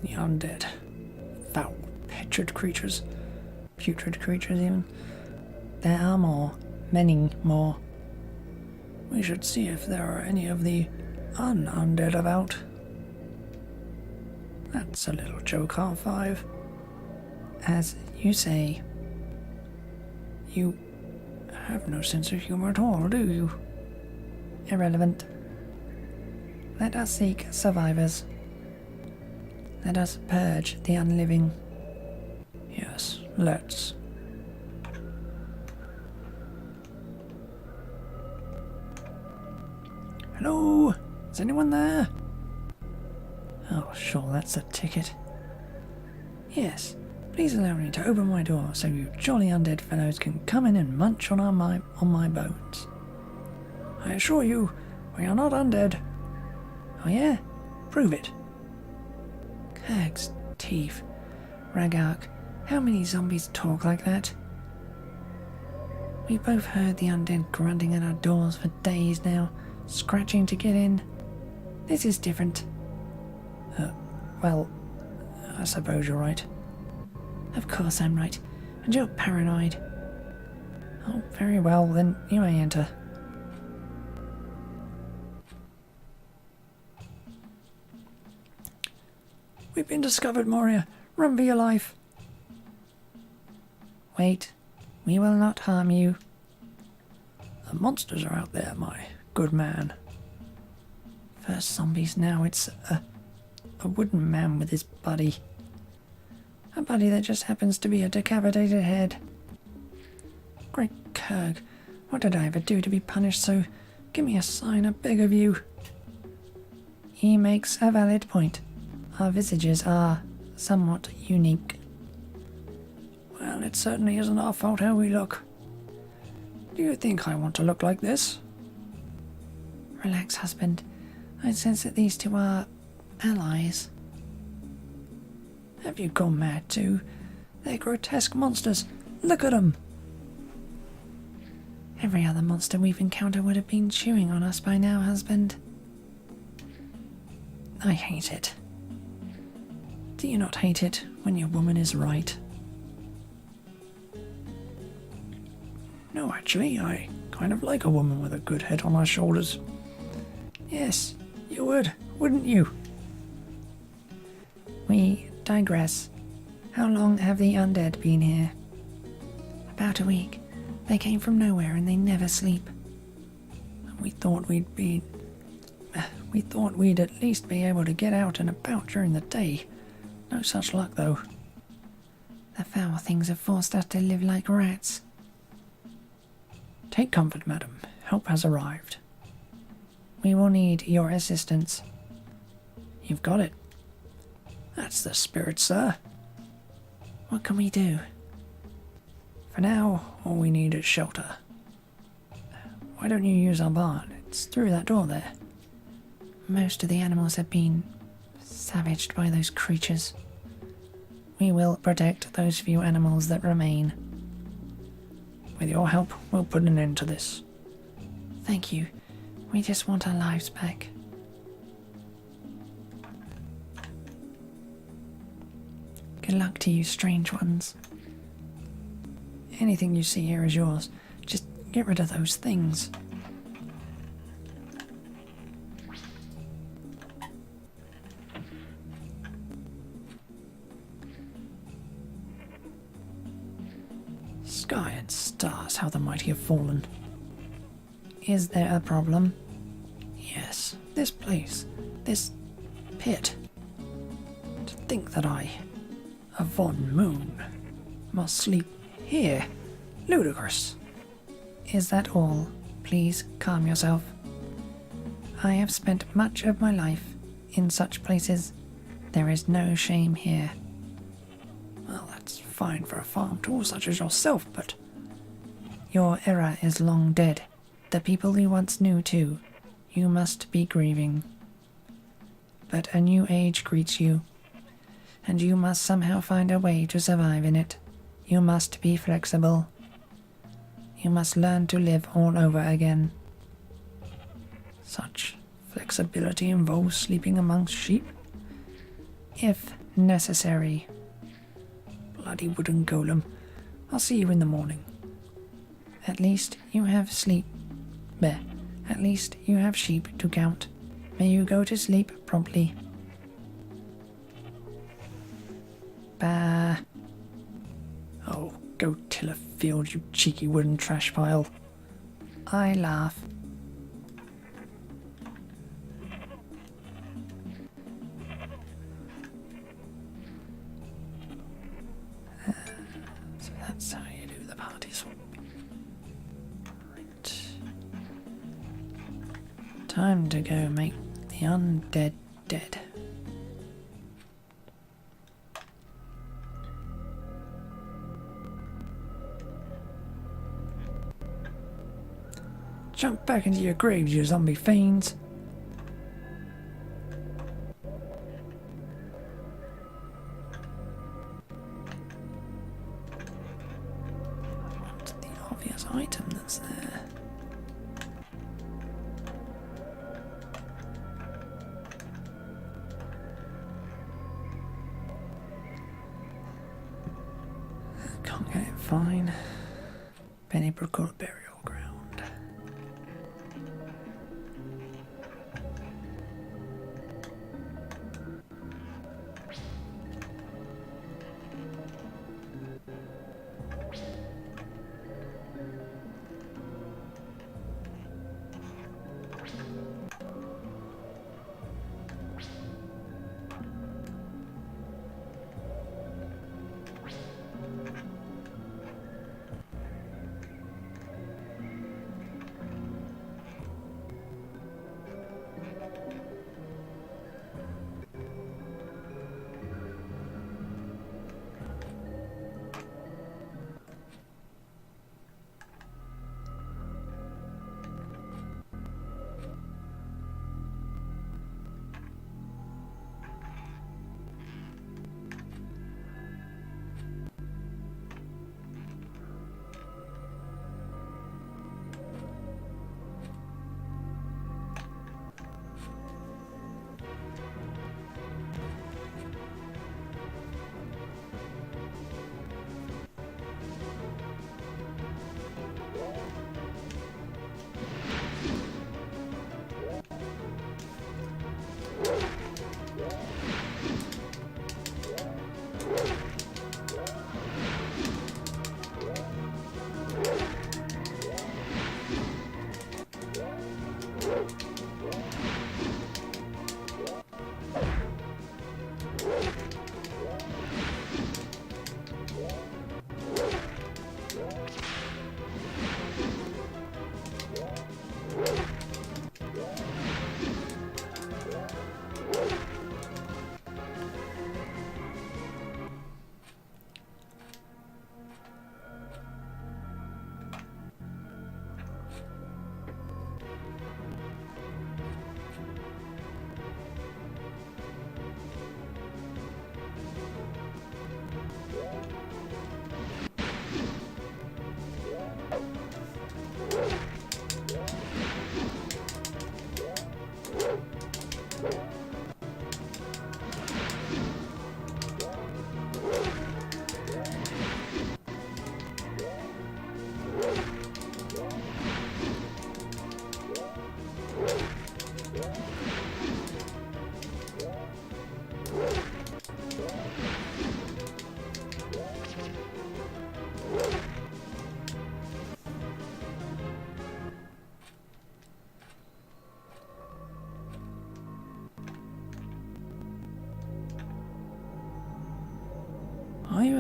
The undead. Foul, putrid creatures even. There are more, many more. We should see if there are any of the undead about. That's a little joke, R5. As you say, You have no sense of humor at all, do you? irrelevant. Let us seek survivors. Let us purge the unliving. Yes, let's. Hello? Is anyone there? Oh, sure, that's a ticket. Yes, please allow me to open my door so you jolly undead fellows can come in and munch on my bones. I assure you, we are not undead. Oh yeah? Prove it. Kurg's teeth. Ragark, how many zombies talk like that? We've both heard the undead grunting at our doors for days now, scratching to get in. This is different. Well, I suppose you're right. Of course I'm right, and you're paranoid. Oh, very well, then you may enter. We've been discovered, Moria. Run for your life. Wait, we will not harm you. The monsters are out there, my good man. First zombies now, it's A wooden man with his buddy. a buddy that just happens to be a decapitated head. Great Kurg, what did I ever do to be punished so? Give me a sign, I beg of you. He makes a valid point. Our visages are somewhat unique. Well, it certainly isn't our fault how we look. Do you think I want to look like this? Relax, husband. I sense that these two are allies. Have you gone mad too? They're grotesque monsters. Look at them. Every other monster we've encountered would have been chewing on us by now, husband. I hate it. Do you not hate it when your woman is right? No, actually, I kind of like a woman with a good head on her shoulders. Yes, you would, wouldn't you? We digress. How long have the undead been here? About a week. They came from nowhere and they never sleep. We thought we'd at least be able to get out and about during the day. No such luck, though. The foul things have forced us to live like rats. Take comfort, madam. Help has arrived. We will need your assistance. You've got it. That's the spirit, sir. What can we do? For now, all we need is shelter. Why don't you use our barn? It's through that door there. Most of the animals have been savaged by those creatures. We will protect those few animals that remain. With your help, we'll put an end to this. Thank you. We just want our lives back. Good luck to you, strange ones. Anything you see here is yours. Just get rid of those things. Sky and stars, how the mighty have fallen. Is there a problem? Yes, this place, this pit. To think that I, a Von Moon, must sleep here. Ludicrous. Is that all? Please calm yourself. I have spent much of my life in such places. There is no shame here. Well, that's fine for a farm tool such as yourself, but your era is long dead. The people you once knew, too. You must be grieving. But a new age greets you, and you must somehow find a way to survive in it. You must be flexible. You must learn to live all over again. Such flexibility involves sleeping amongst sheep? If necessary. Bloody wooden golem. I'll see you in the morning. At least you have sleep. There. At least you have sheep to count. May you go to sleep promptly. Bah. Oh, go till a field, you cheeky wooden trash pile. I laugh. So that's how you do the party swap. Right. Time to go make the undead dead. Jump back into your graves, you zombie fiends. What's the obvious item that's there? Can't get it fine. Pennybrook or burial ground.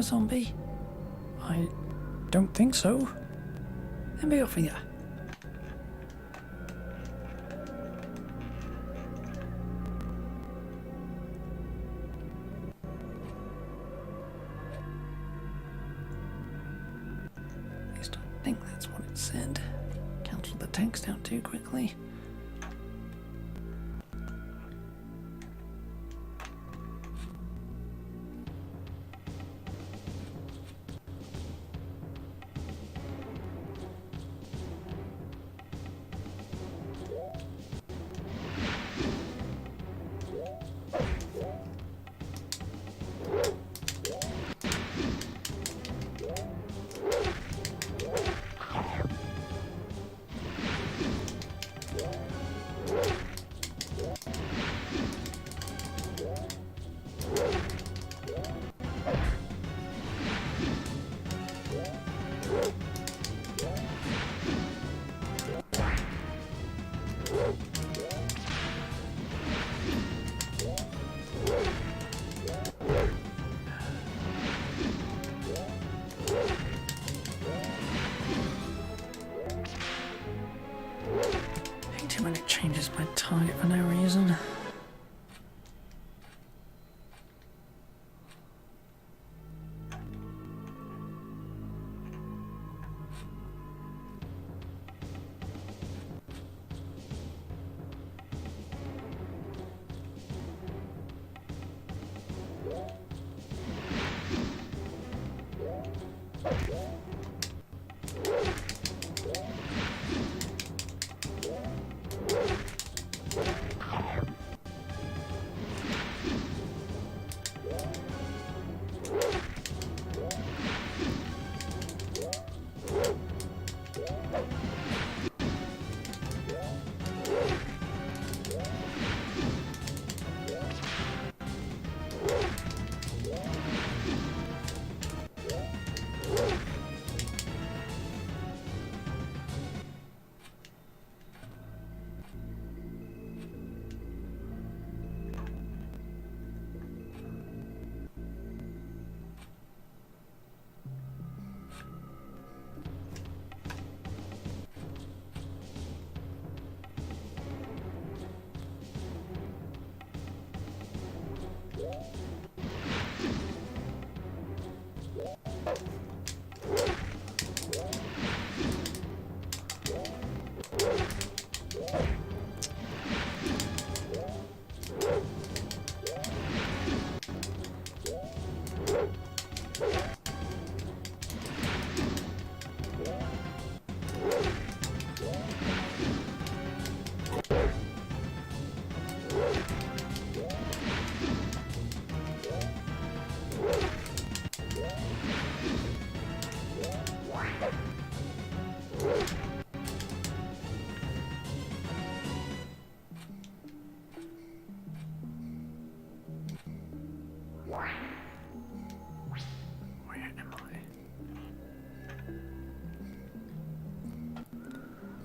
a zombie? I don't think so. Then be off with ya. At least I think that's what it said. Cancelled the text out too quickly. When it changes my target for no reason.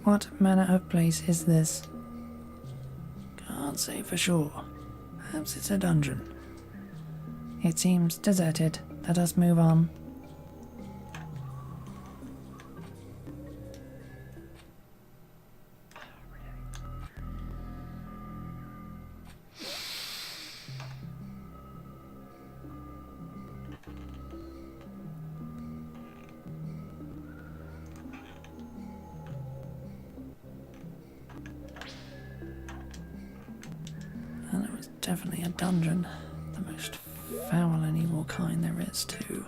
What manner of place is this? Can't say for sure. Perhaps it's a dungeon. It seems deserted. Let us move on. And it was definitely a dungeon. The most foul and evil kind there is, too.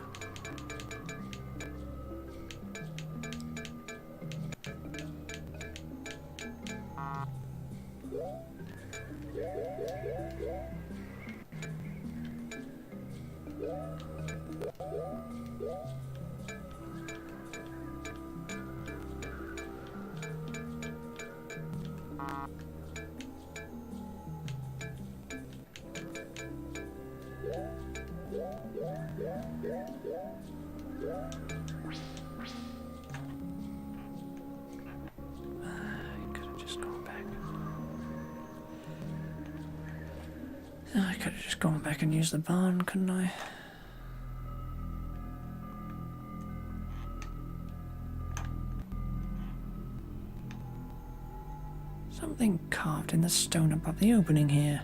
I could have just gone back and used the barn, couldn't I? Something carved in the stone above the opening here.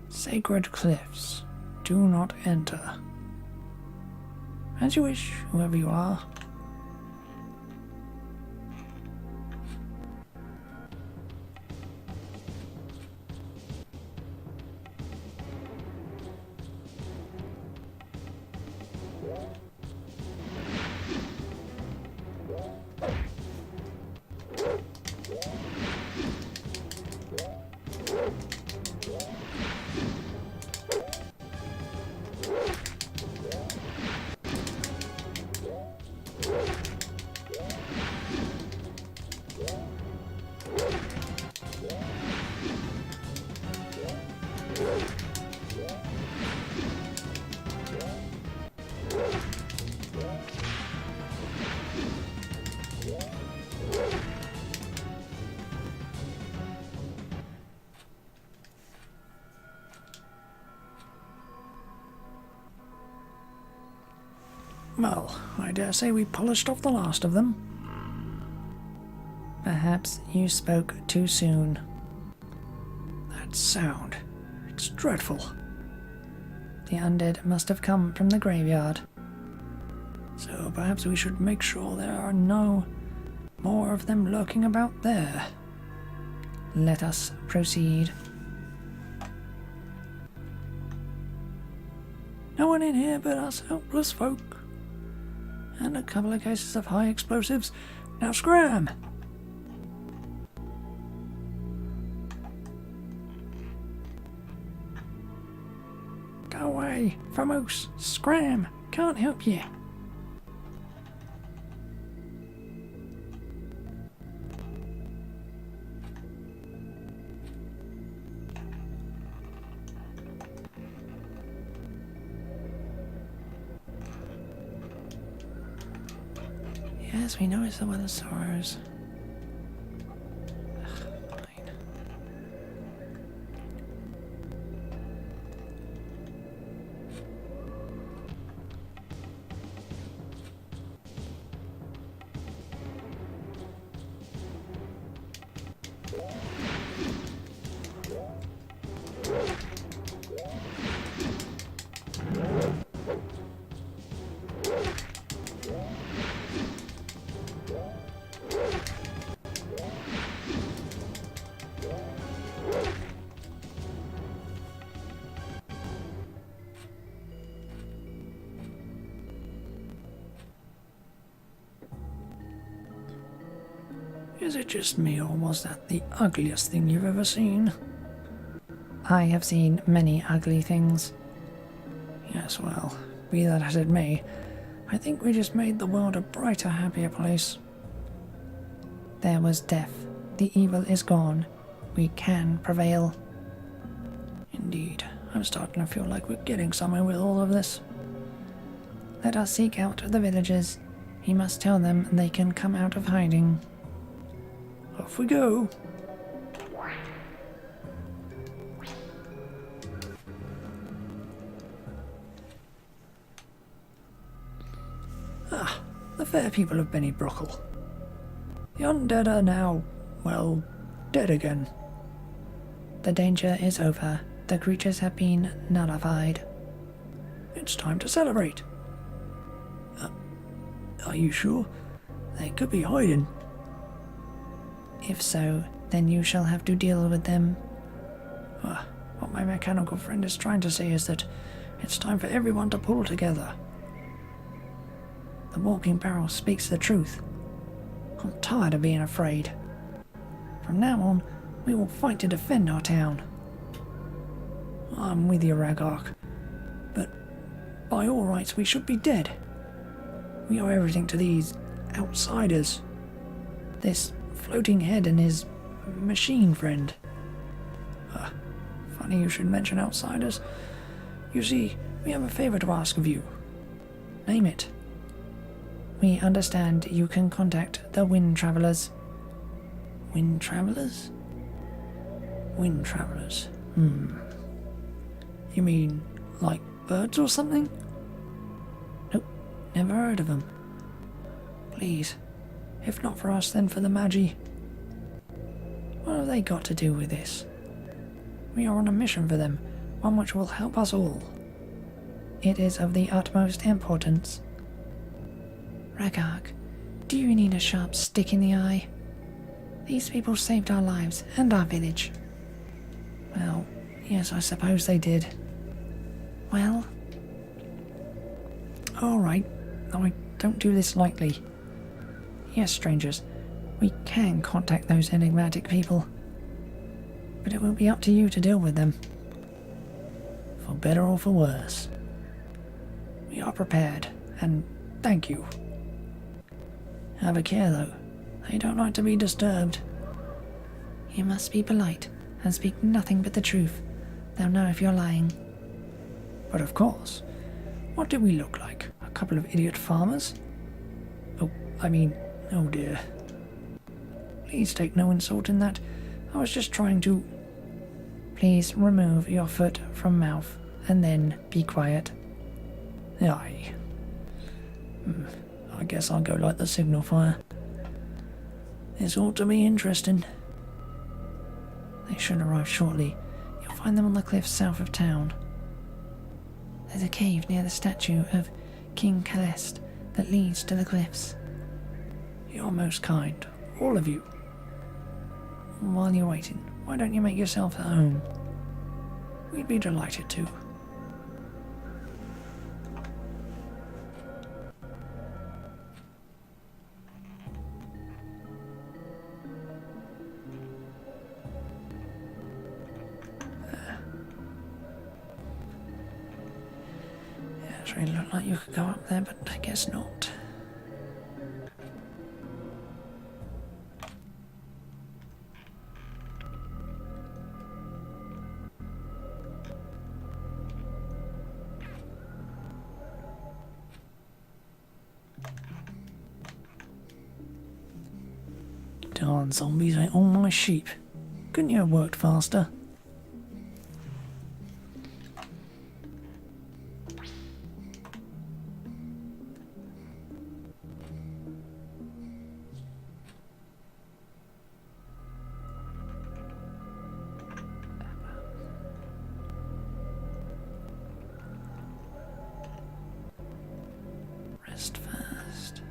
Sacred cliffs. Do not enter. As you wish, whoever you are. Well, I dare say we polished off the last of them. Perhaps you spoke too soon. That sound. It's dreadful. The undead must have come from the graveyard. So perhaps we should make sure there are no more of them lurking about there. Let us proceed. No one in here but us helpless folk. And a couple of cases of high explosives. Now scram! Go away, Famos! Scram! Can't help you. Yes, we know it's the one of sorrows. Fine. Is it just me, or was that the ugliest thing you've ever seen? I have seen many ugly things. Yes, well, be that as it may, I think we just made the world a brighter, happier place. There was death. The evil is gone. We can prevail. Indeed, I'm starting to feel like we're getting somewhere with all of this. Let us seek out the villagers. He must tell them they can come out of hiding. Off we go. Ah, the fair people of Benny Brockle. The undead are now, well, dead again. The danger is over. The creatures have been nullified. It's time to celebrate. Are you sure? They could be hiding. If so, then you shall have to deal with them. What my mechanical friend is trying to say is that it's time for everyone to pull together. The walking barrel speaks the truth. I'm tired of being afraid. From now on, we will fight to defend our town. I'm with you, Ragark. But by all rights, we should be dead. We owe everything to these outsiders. This floating head and his machine friend. Funny you should mention outsiders. You see, we have a favor to ask of you. Name it. We understand you can contact the Wind Travelers. Wind Travelers? Wind Travelers. You mean, like birds or something? Nope, never heard of them. Please, if not for us, then for the Magi. What have they got to do with this? We are on a mission for them, one which will help us all. It is of the utmost importance. Ragag, do you need a sharp stick in the eye? These people saved our lives and our village. Well, yes, I suppose they did. Well? Alright, I don't do this lightly. Yes, strangers, we can contact those enigmatic people. But it will be up to you to deal with them. For better or for worse. We are prepared, and thank you. Have a care, though. They don't like to be disturbed. You must be polite and speak nothing but the truth. They'll know if you're lying. But of course. What do we look like? A couple of idiot farmers? Oh dear. Please take no insult in that. I was just trying to... Please remove your foot from mouth, and then be quiet. Aye. I guess I'll go light the signal fire. This ought to be interesting. They should arrive shortly. You'll find them on the cliffs south of town. There's a cave near the statue of King Caleste that leads to the cliffs. You're most kind, all of you. While you're waiting, why don't you make yourself at home? We'd be delighted to. It really looked like you could go up there, but I guess not. Darn zombies ate all my sheep. Couldn't you have worked faster? Rest first.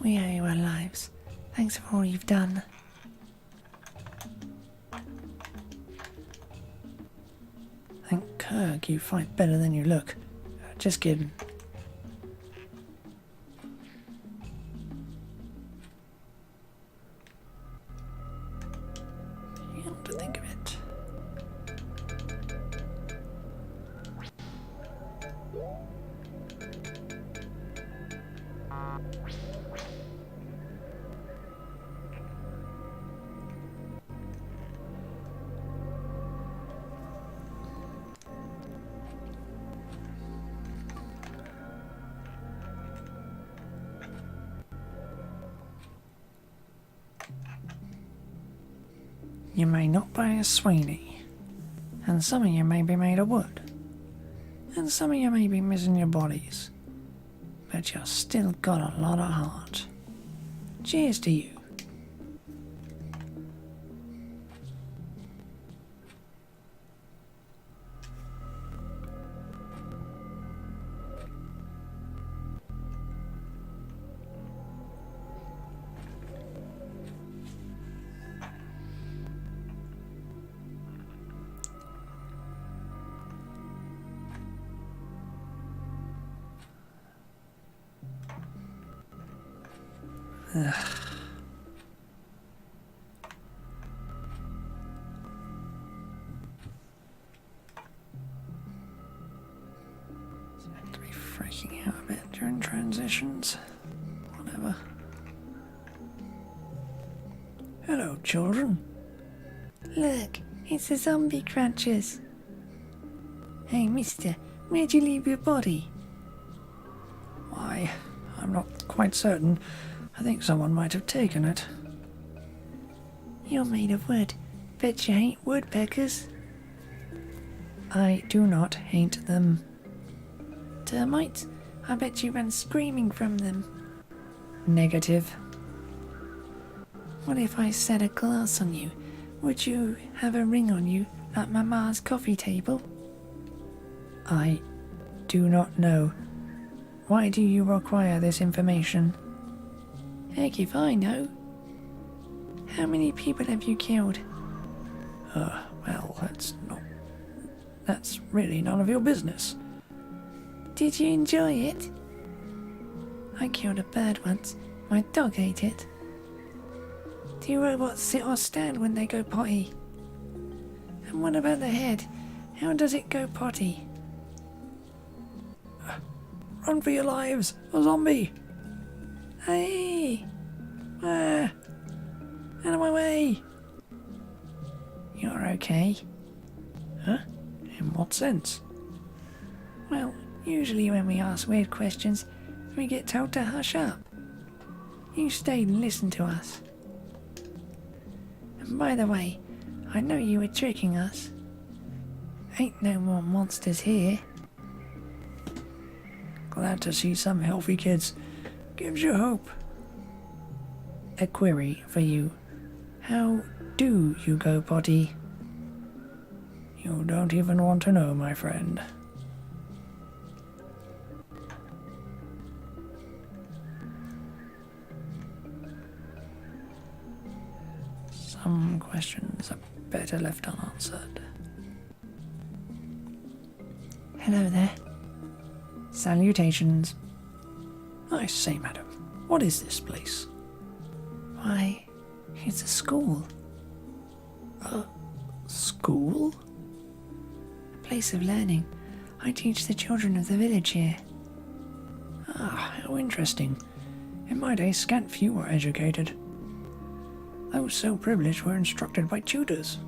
We owe you our lives. Thanks for all you've done. Thank Kirk, you fight better than you look. Just kidding. You have to think of it. You may not be a Sweeney, and some of you may be made of wood, and some of you may be missing your bodies, but you've still got a lot of heart. Cheers to you. Ugh. Seem to be freaking out a bit during transitions. Whatever. Hello, children. Look, it's the zombie crunchers. Hey, mister, where'd you leave your body? Why, I'm not quite certain. I think someone might have taken it. You're made of wood. Bet you hate woodpeckers. I do not hate them. Termites? I bet you ran screaming from them. Negative. What if I set a glass on you? Would you have a ring on you at Mama's coffee table? I do not know. Why do you require this information? Heck if I know. How many people have you killed? Well, that's really none of your business. Did you enjoy it? I killed a bird once. My dog ate it. Do you robots sit or stand when they go potty? And what about the head? How does it go potty? Run for your lives! A zombie! Hey! Ah! Out of my way! You're okay? Huh? In what sense? Well, usually when we ask weird questions, we get told to hush up. You stayed and listened to us. And by the way, I know you were tricking us. Ain't no more monsters here. Glad to see some healthy kids. Gives you hope. A query for you. How do you go potty? You don't even want to know, my friend. Some questions are better left unanswered. Hello there. Salutations. I say, madam, what is this place? Why, it's a school. A school? A place of learning. I teach the children of the village here. Ah, how interesting. In my day, scant few were educated. Those so privileged were instructed by tutors.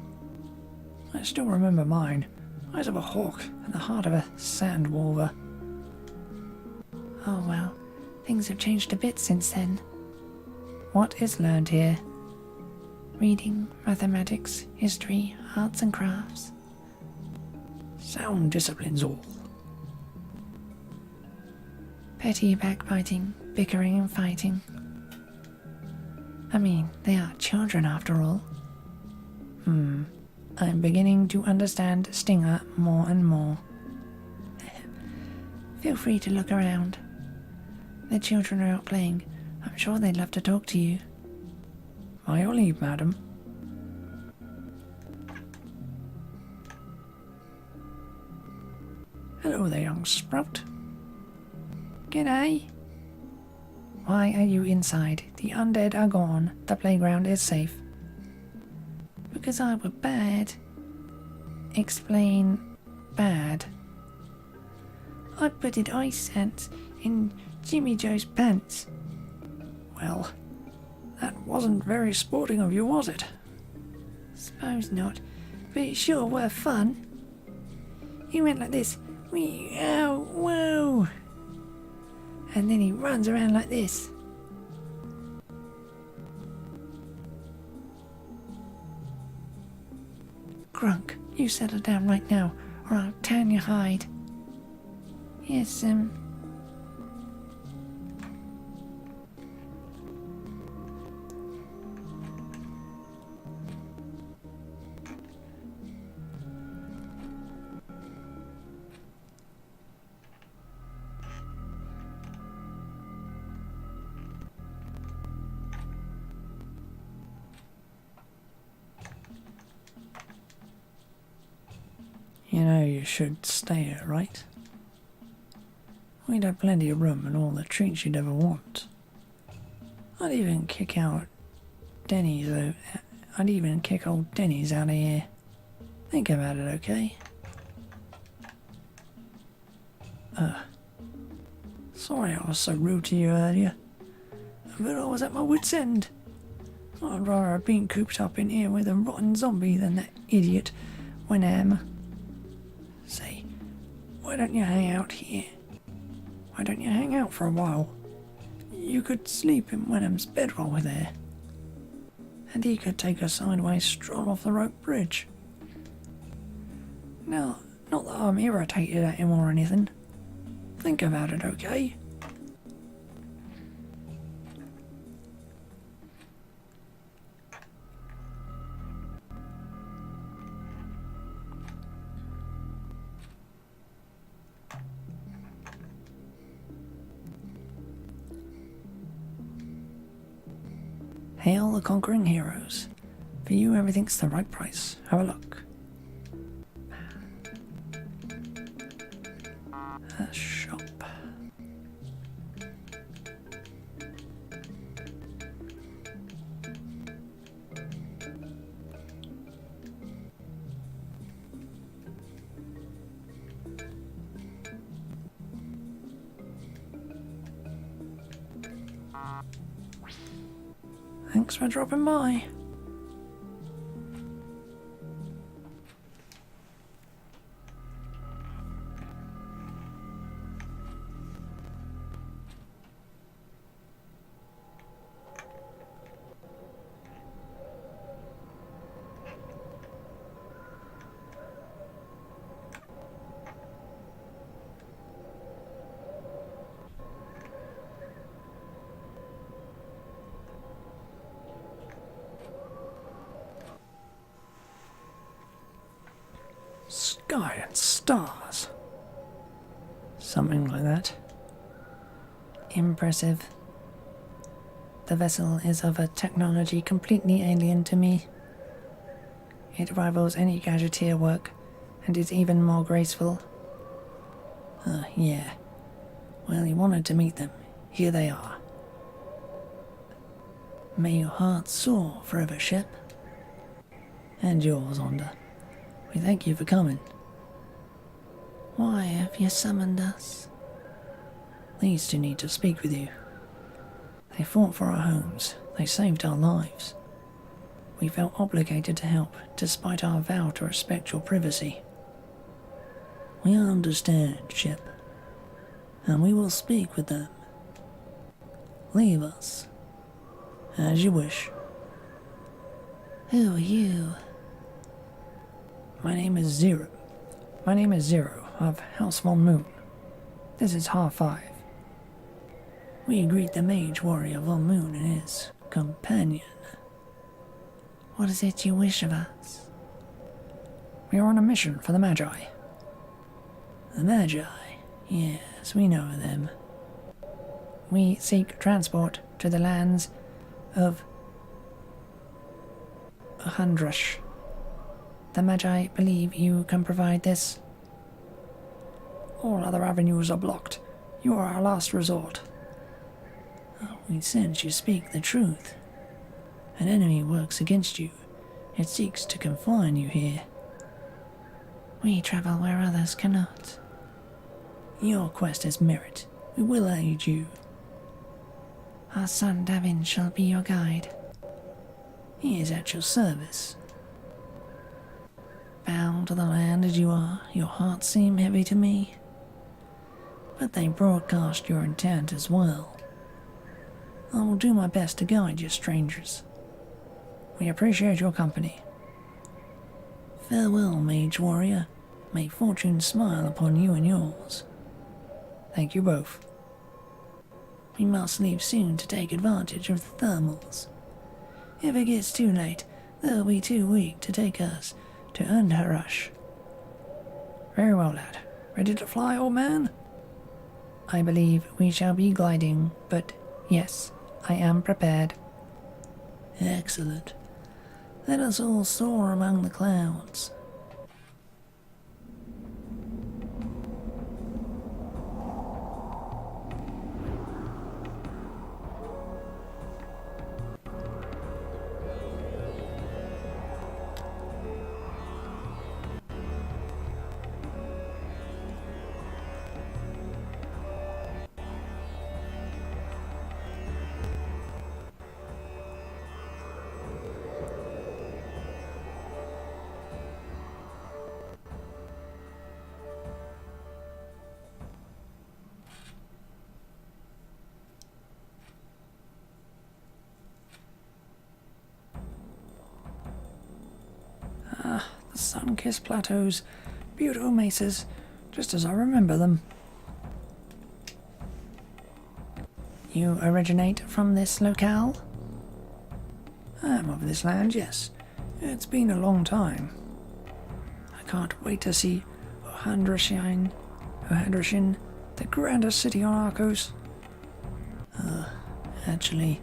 I still remember mine. Eyes of a hawk and the heart of a sandwalver. Oh well, things have changed a bit since then. What is learned here? Reading, mathematics, history, arts and crafts. Sound disciplines all. Petty backbiting, bickering and fighting. I mean, they are children after all. I'm beginning to understand Stinger more and more. Feel free to look around. The children are out playing. I'm sure they'd love to talk to you. By your leave, madam. Hello there, young sprout. G'day. Why are you inside? The undead are gone. The playground is safe. Because I were bad. Explain bad. I putted ice ants in Jimmy Joe's pants. Well, that wasn't very sporting of you, was it? Suppose not, but it sure were fun. He went like this. Wee, ow, whoa. And then he runs around like this. Grunk, you settle down right now, or I'll tan your hide. Yes, You know you should stay here, right? We'd have plenty of room and all the treats you'd ever want. I'd even kick old Denny's out of here. Think about it, okay? Sorry I was so rude to you earlier, but I was at my wit's end. I'd rather have been cooped up in here with a rotten zombie than that idiot Wenham. Say, why don't you hang out here? Why don't you hang out for a while? You could sleep in Wenham's bed while we're there. And he could take a sideways stroll off the rope bridge. Now, not that I'm irritated at him or anything. Think about it, okay? Hail the conquering heroes. For you, everything's the right price. Have a look. A shop. Thanks for dropping by. Sky and stars. Something like that. Impressive. The vessel is of a technology completely alien to me. It rivals any gadgeteer work, and is even more graceful. Yeah. Well, you wanted to meet them. Here they are. May your heart soar forever, ship. And yours, Onda. We thank you for coming. Why have you summoned us? These two need to speak with you. They fought for our homes. They saved our lives. We felt obligated to help, despite our vow to respect your privacy. We understand, ship. And we will speak with them. Leave us. As you wish. Who are you? My name is Zero. My name is Zero, of House Von Moon. This is Har-5. We greet the mage warrior Von Moon and his companion. What is it you wish of us? We are on a mission for the Magi. The Magi? Yes, we know them. We seek transport to the lands of Hundrash. The Magi believe you can provide this. All other avenues are blocked. You are our last resort. We sense you speak the truth. An enemy works against you. It seeks to confine you here. We travel where others cannot. Your quest has merit. We will aid you. Our son Davin shall be your guide. He is at your service. Bound to the land as you are, your hearts seem heavy to me. But they broadcast your intent as well. I will do my best to guide you, strangers. We appreciate your company. Farewell, mage warrior. May fortune smile upon you and yours. Thank you both. We must leave soon to take advantage of the thermals. If it gets too late, they'll be too weak to take us to Undharash. Very well, lad. Ready to fly, old man? I believe we shall be gliding, but yes, I am prepared. Excellent. Let us all soar among the clouds. sun-kissed plateaus, beautiful mesas, just as I remember them. You originate from this locale? I'm of this land, yes. It's been a long time. I can't wait to see Ohandrishin, the grandest city on Arcos. Actually,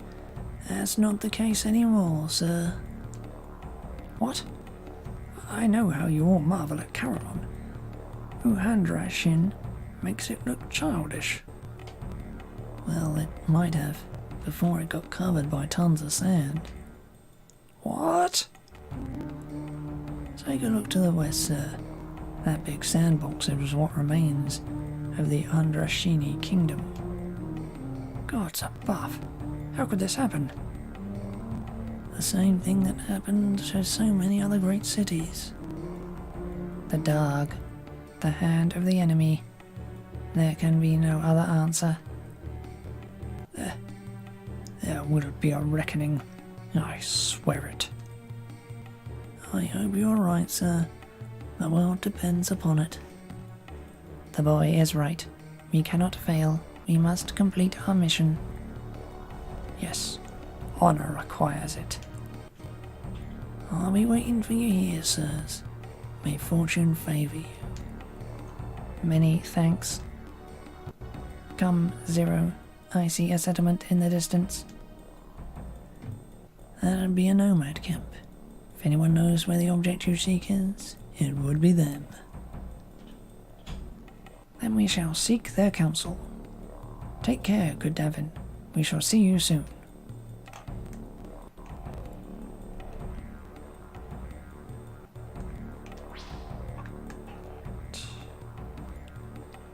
that's not the case anymore, sir. What? I know how you all marvel at Carolon. Ohandrishin makes it look childish. Well, it might have, before it got covered by tons of sand. What? Take a look to the west, sir. That big sandbox is what remains of the Andrashini kingdom. Gods above, how could this happen? The same thing that happened to so many other great cities. The Darg, the hand of the enemy. There can be no other answer. There will be a reckoning, I swear it. I hope you're right, sir. The world depends upon it. The boy is right. We cannot fail. We must complete our mission. Yes, honor requires it. I'll be waiting for you here, sirs. May fortune favor you. Many thanks. Come, Zero. I see a settlement in the distance. That'd be a nomad camp. If anyone knows where the object you seek is, it would be them. Then we shall seek their counsel. Take care, good Davin. We shall see you soon.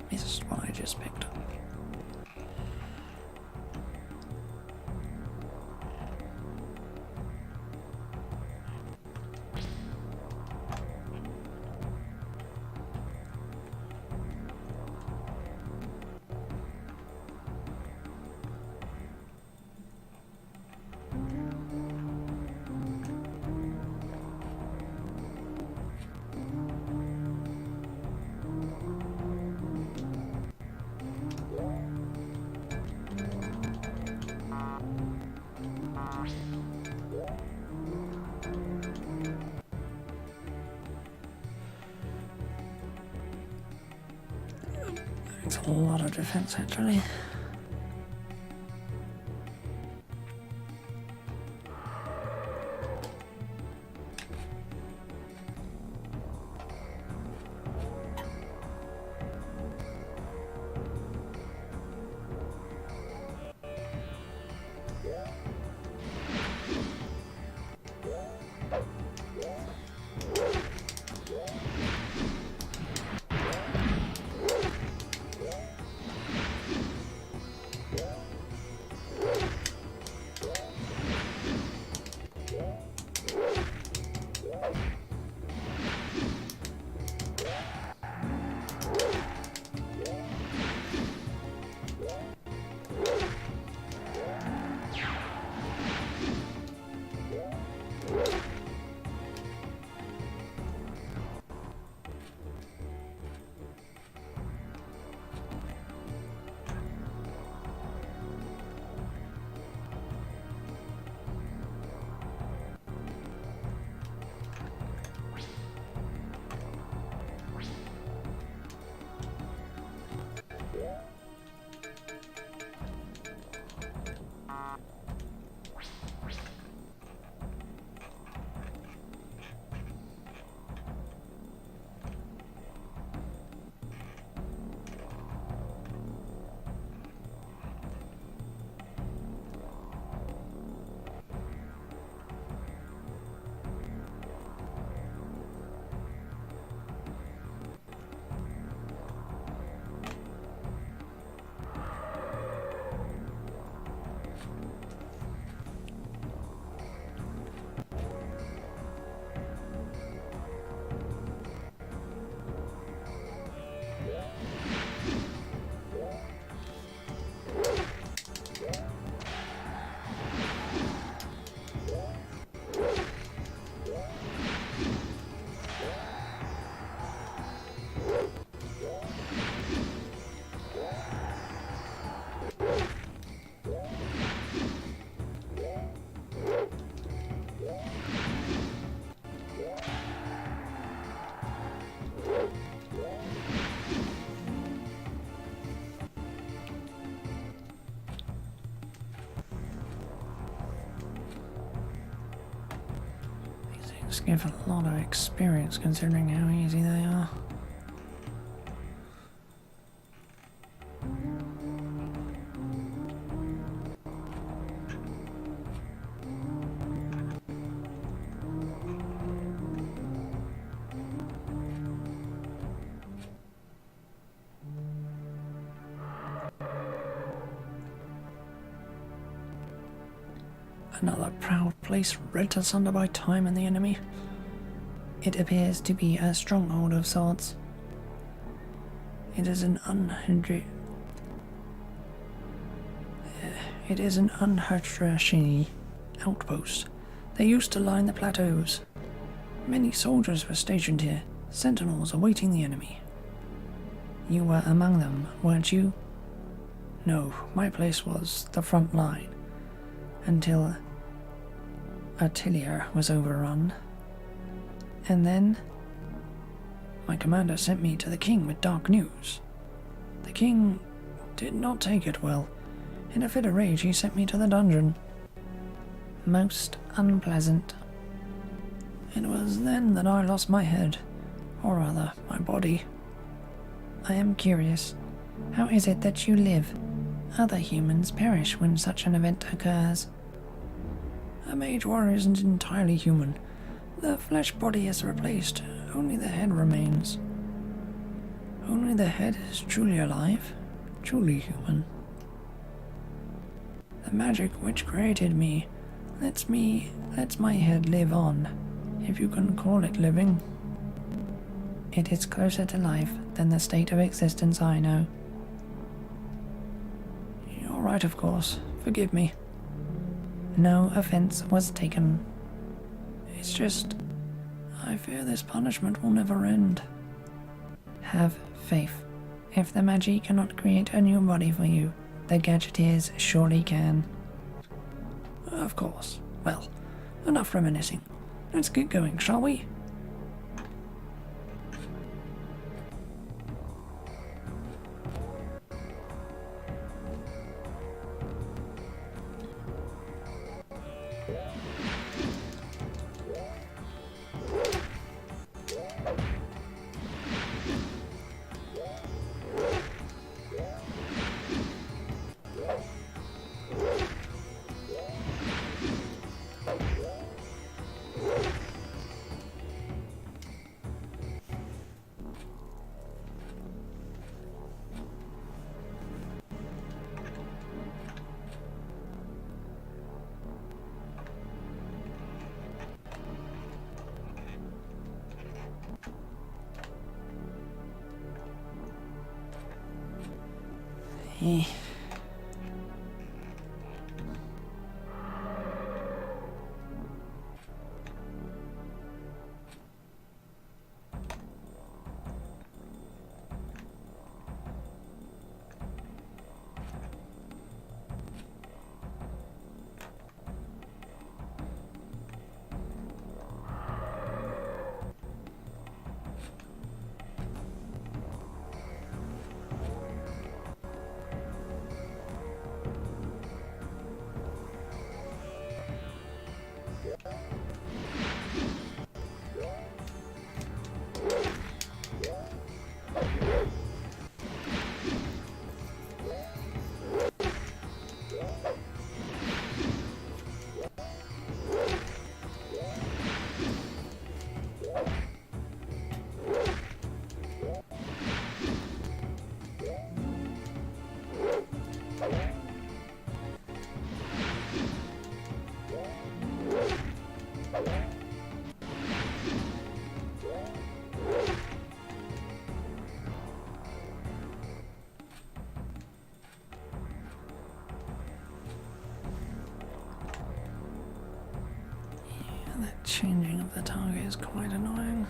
This is what I just picked up. It's a lot of defense, actually. Just give a lot of experience considering how easy they are. Another proud place rent asunder by time and the enemy. It appears to be a stronghold of sorts. It is an unhurried outpost. They used to line the plateaus. Many soldiers were stationed here, sentinels awaiting the enemy. You were among them, weren't you? No, my place was the front line, until Atelier was overrun. And then my commander sent me to the king with dark news. The king did not take it well. In a fit of rage, he sent me to the dungeon. Most unpleasant. It was then that I lost my head, or rather, my body. I am curious. How is it that you live? Other humans perish when such an event occurs. A mage warrior isn't entirely human. The flesh body is replaced, only the head remains. Only the head is truly alive, truly human. The magic which created me lets my head live on, if you can call it living. It is closer to life than the state of existence I know. You're right, of course. Forgive me. No offense was taken. It's just, I fear this punishment will never end. Have faith. If the Magi cannot create a new body for you, the Gadgeteers surely can. Of course. Well, enough reminiscing. Let's get going, shall we? Eh. That changing of the target is quite annoying.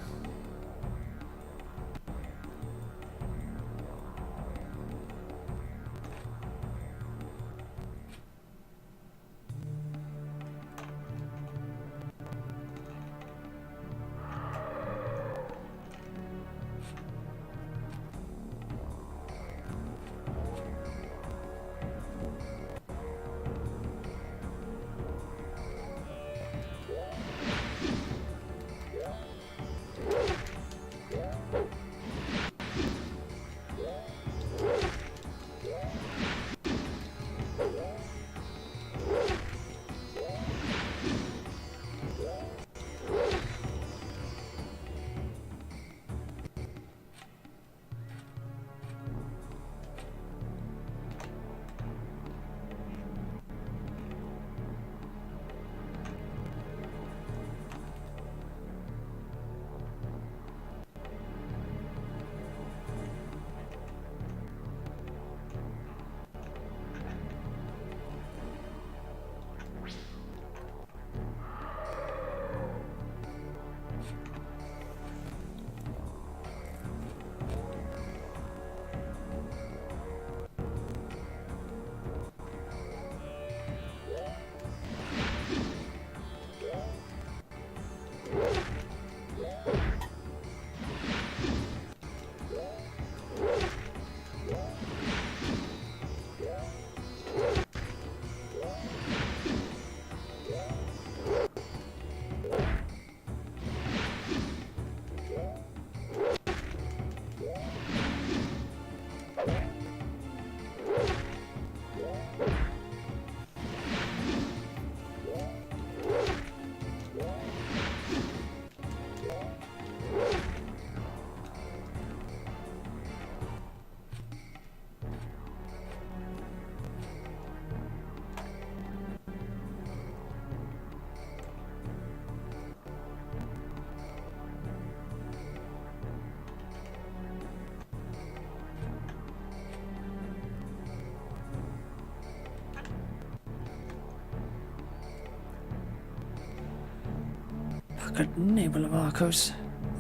Good navel of Arcos.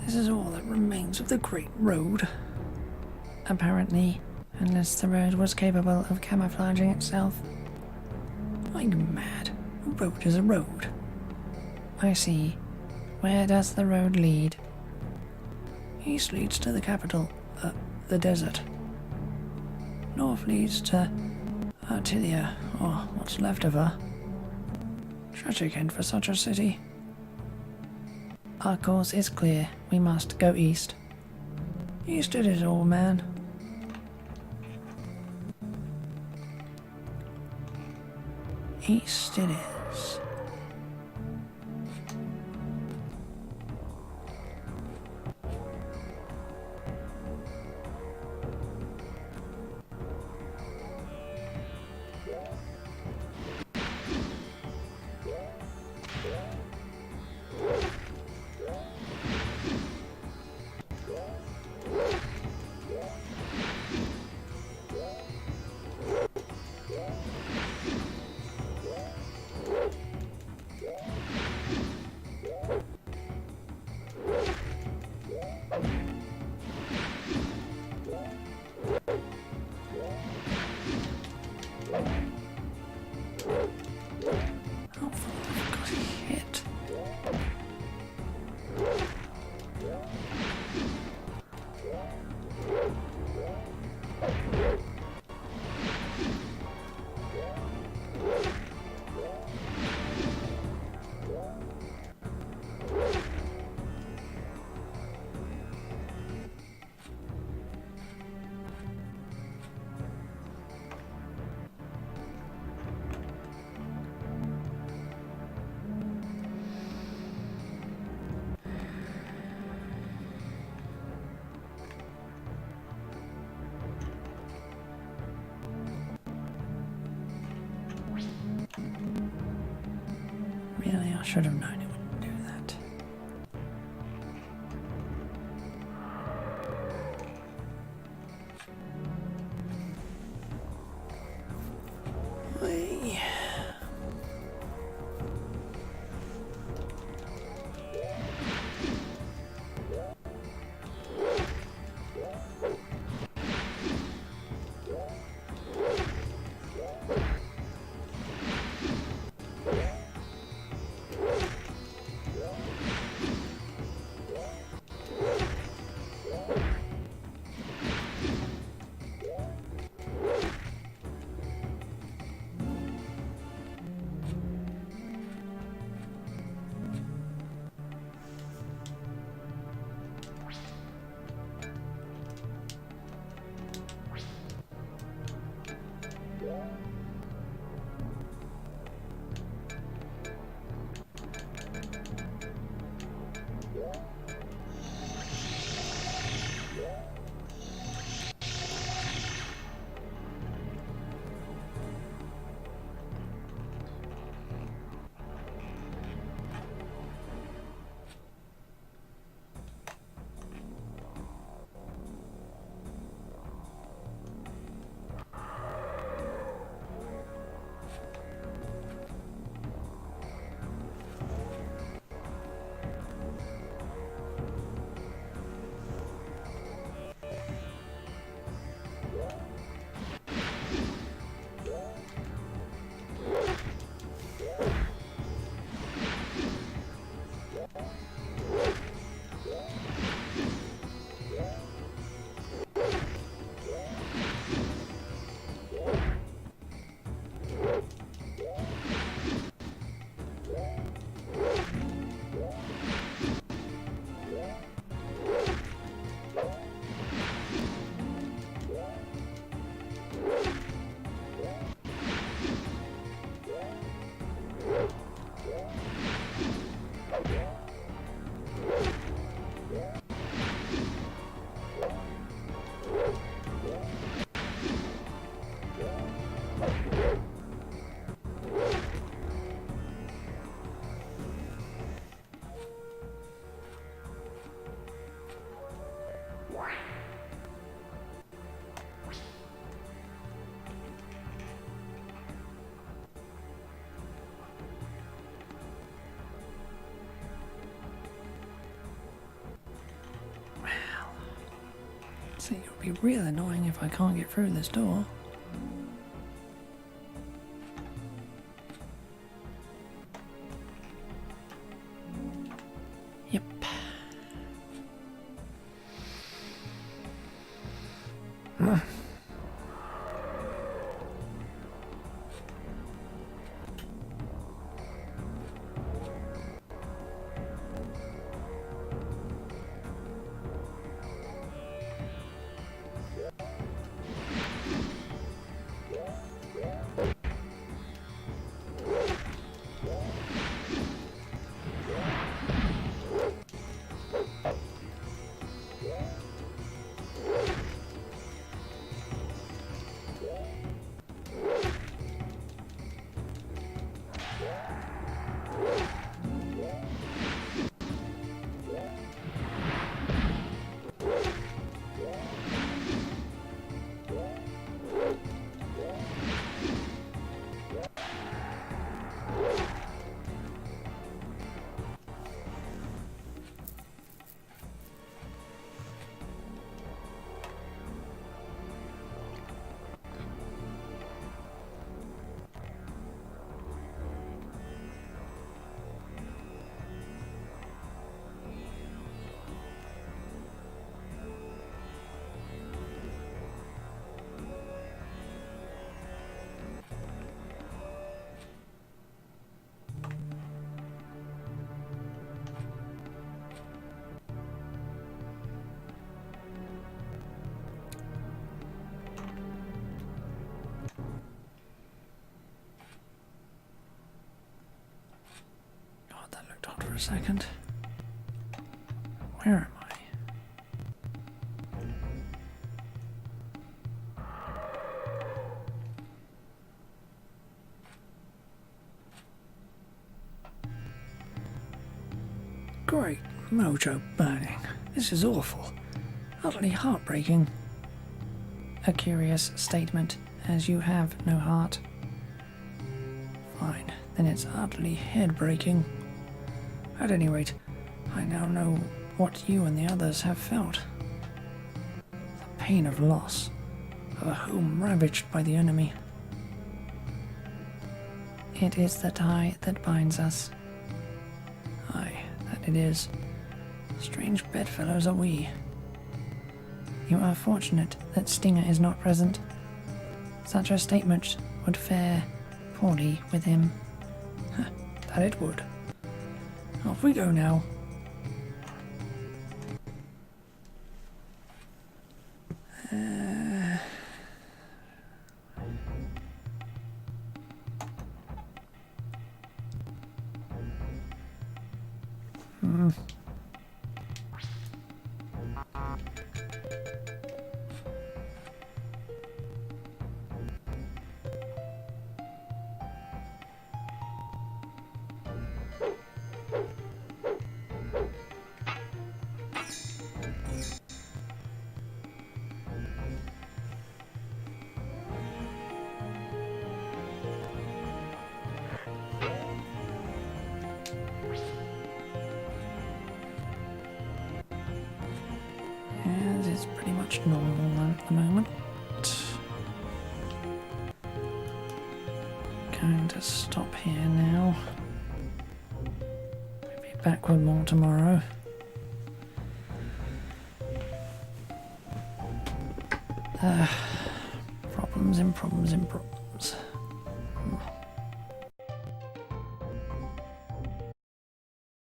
This is all that remains of the Great Road. Apparently, unless the road was capable of camouflaging itself. Are you mad? A road is a road. I see. Where does the road lead? East leads to the capital, the desert. North leads to Artilia, or what's left of her. Tragic end for such a city. Our course is clear. We must go east. East it is, old man. East it is. Really, I should have known it wouldn't do that. Whee. It would be real annoying if I can't get through this door. Yep. For a second. Where am I? Great mojo burning. This is awful. Utterly heartbreaking. A curious statement, as you have no heart. Fine, then it's utterly head-breaking. At any rate, I now know what you and the others have felt. The pain of loss, of a home ravaged by the enemy. It is the tie that binds us. Aye, that it is. Strange bedfellows are we. You are fortunate that Stinger is not present. Such a statement would fare poorly with him. That it would. Off we go now. It's pretty much normal at the moment. Going to stop here now. Maybe back with more tomorrow. Problems in problems in problems.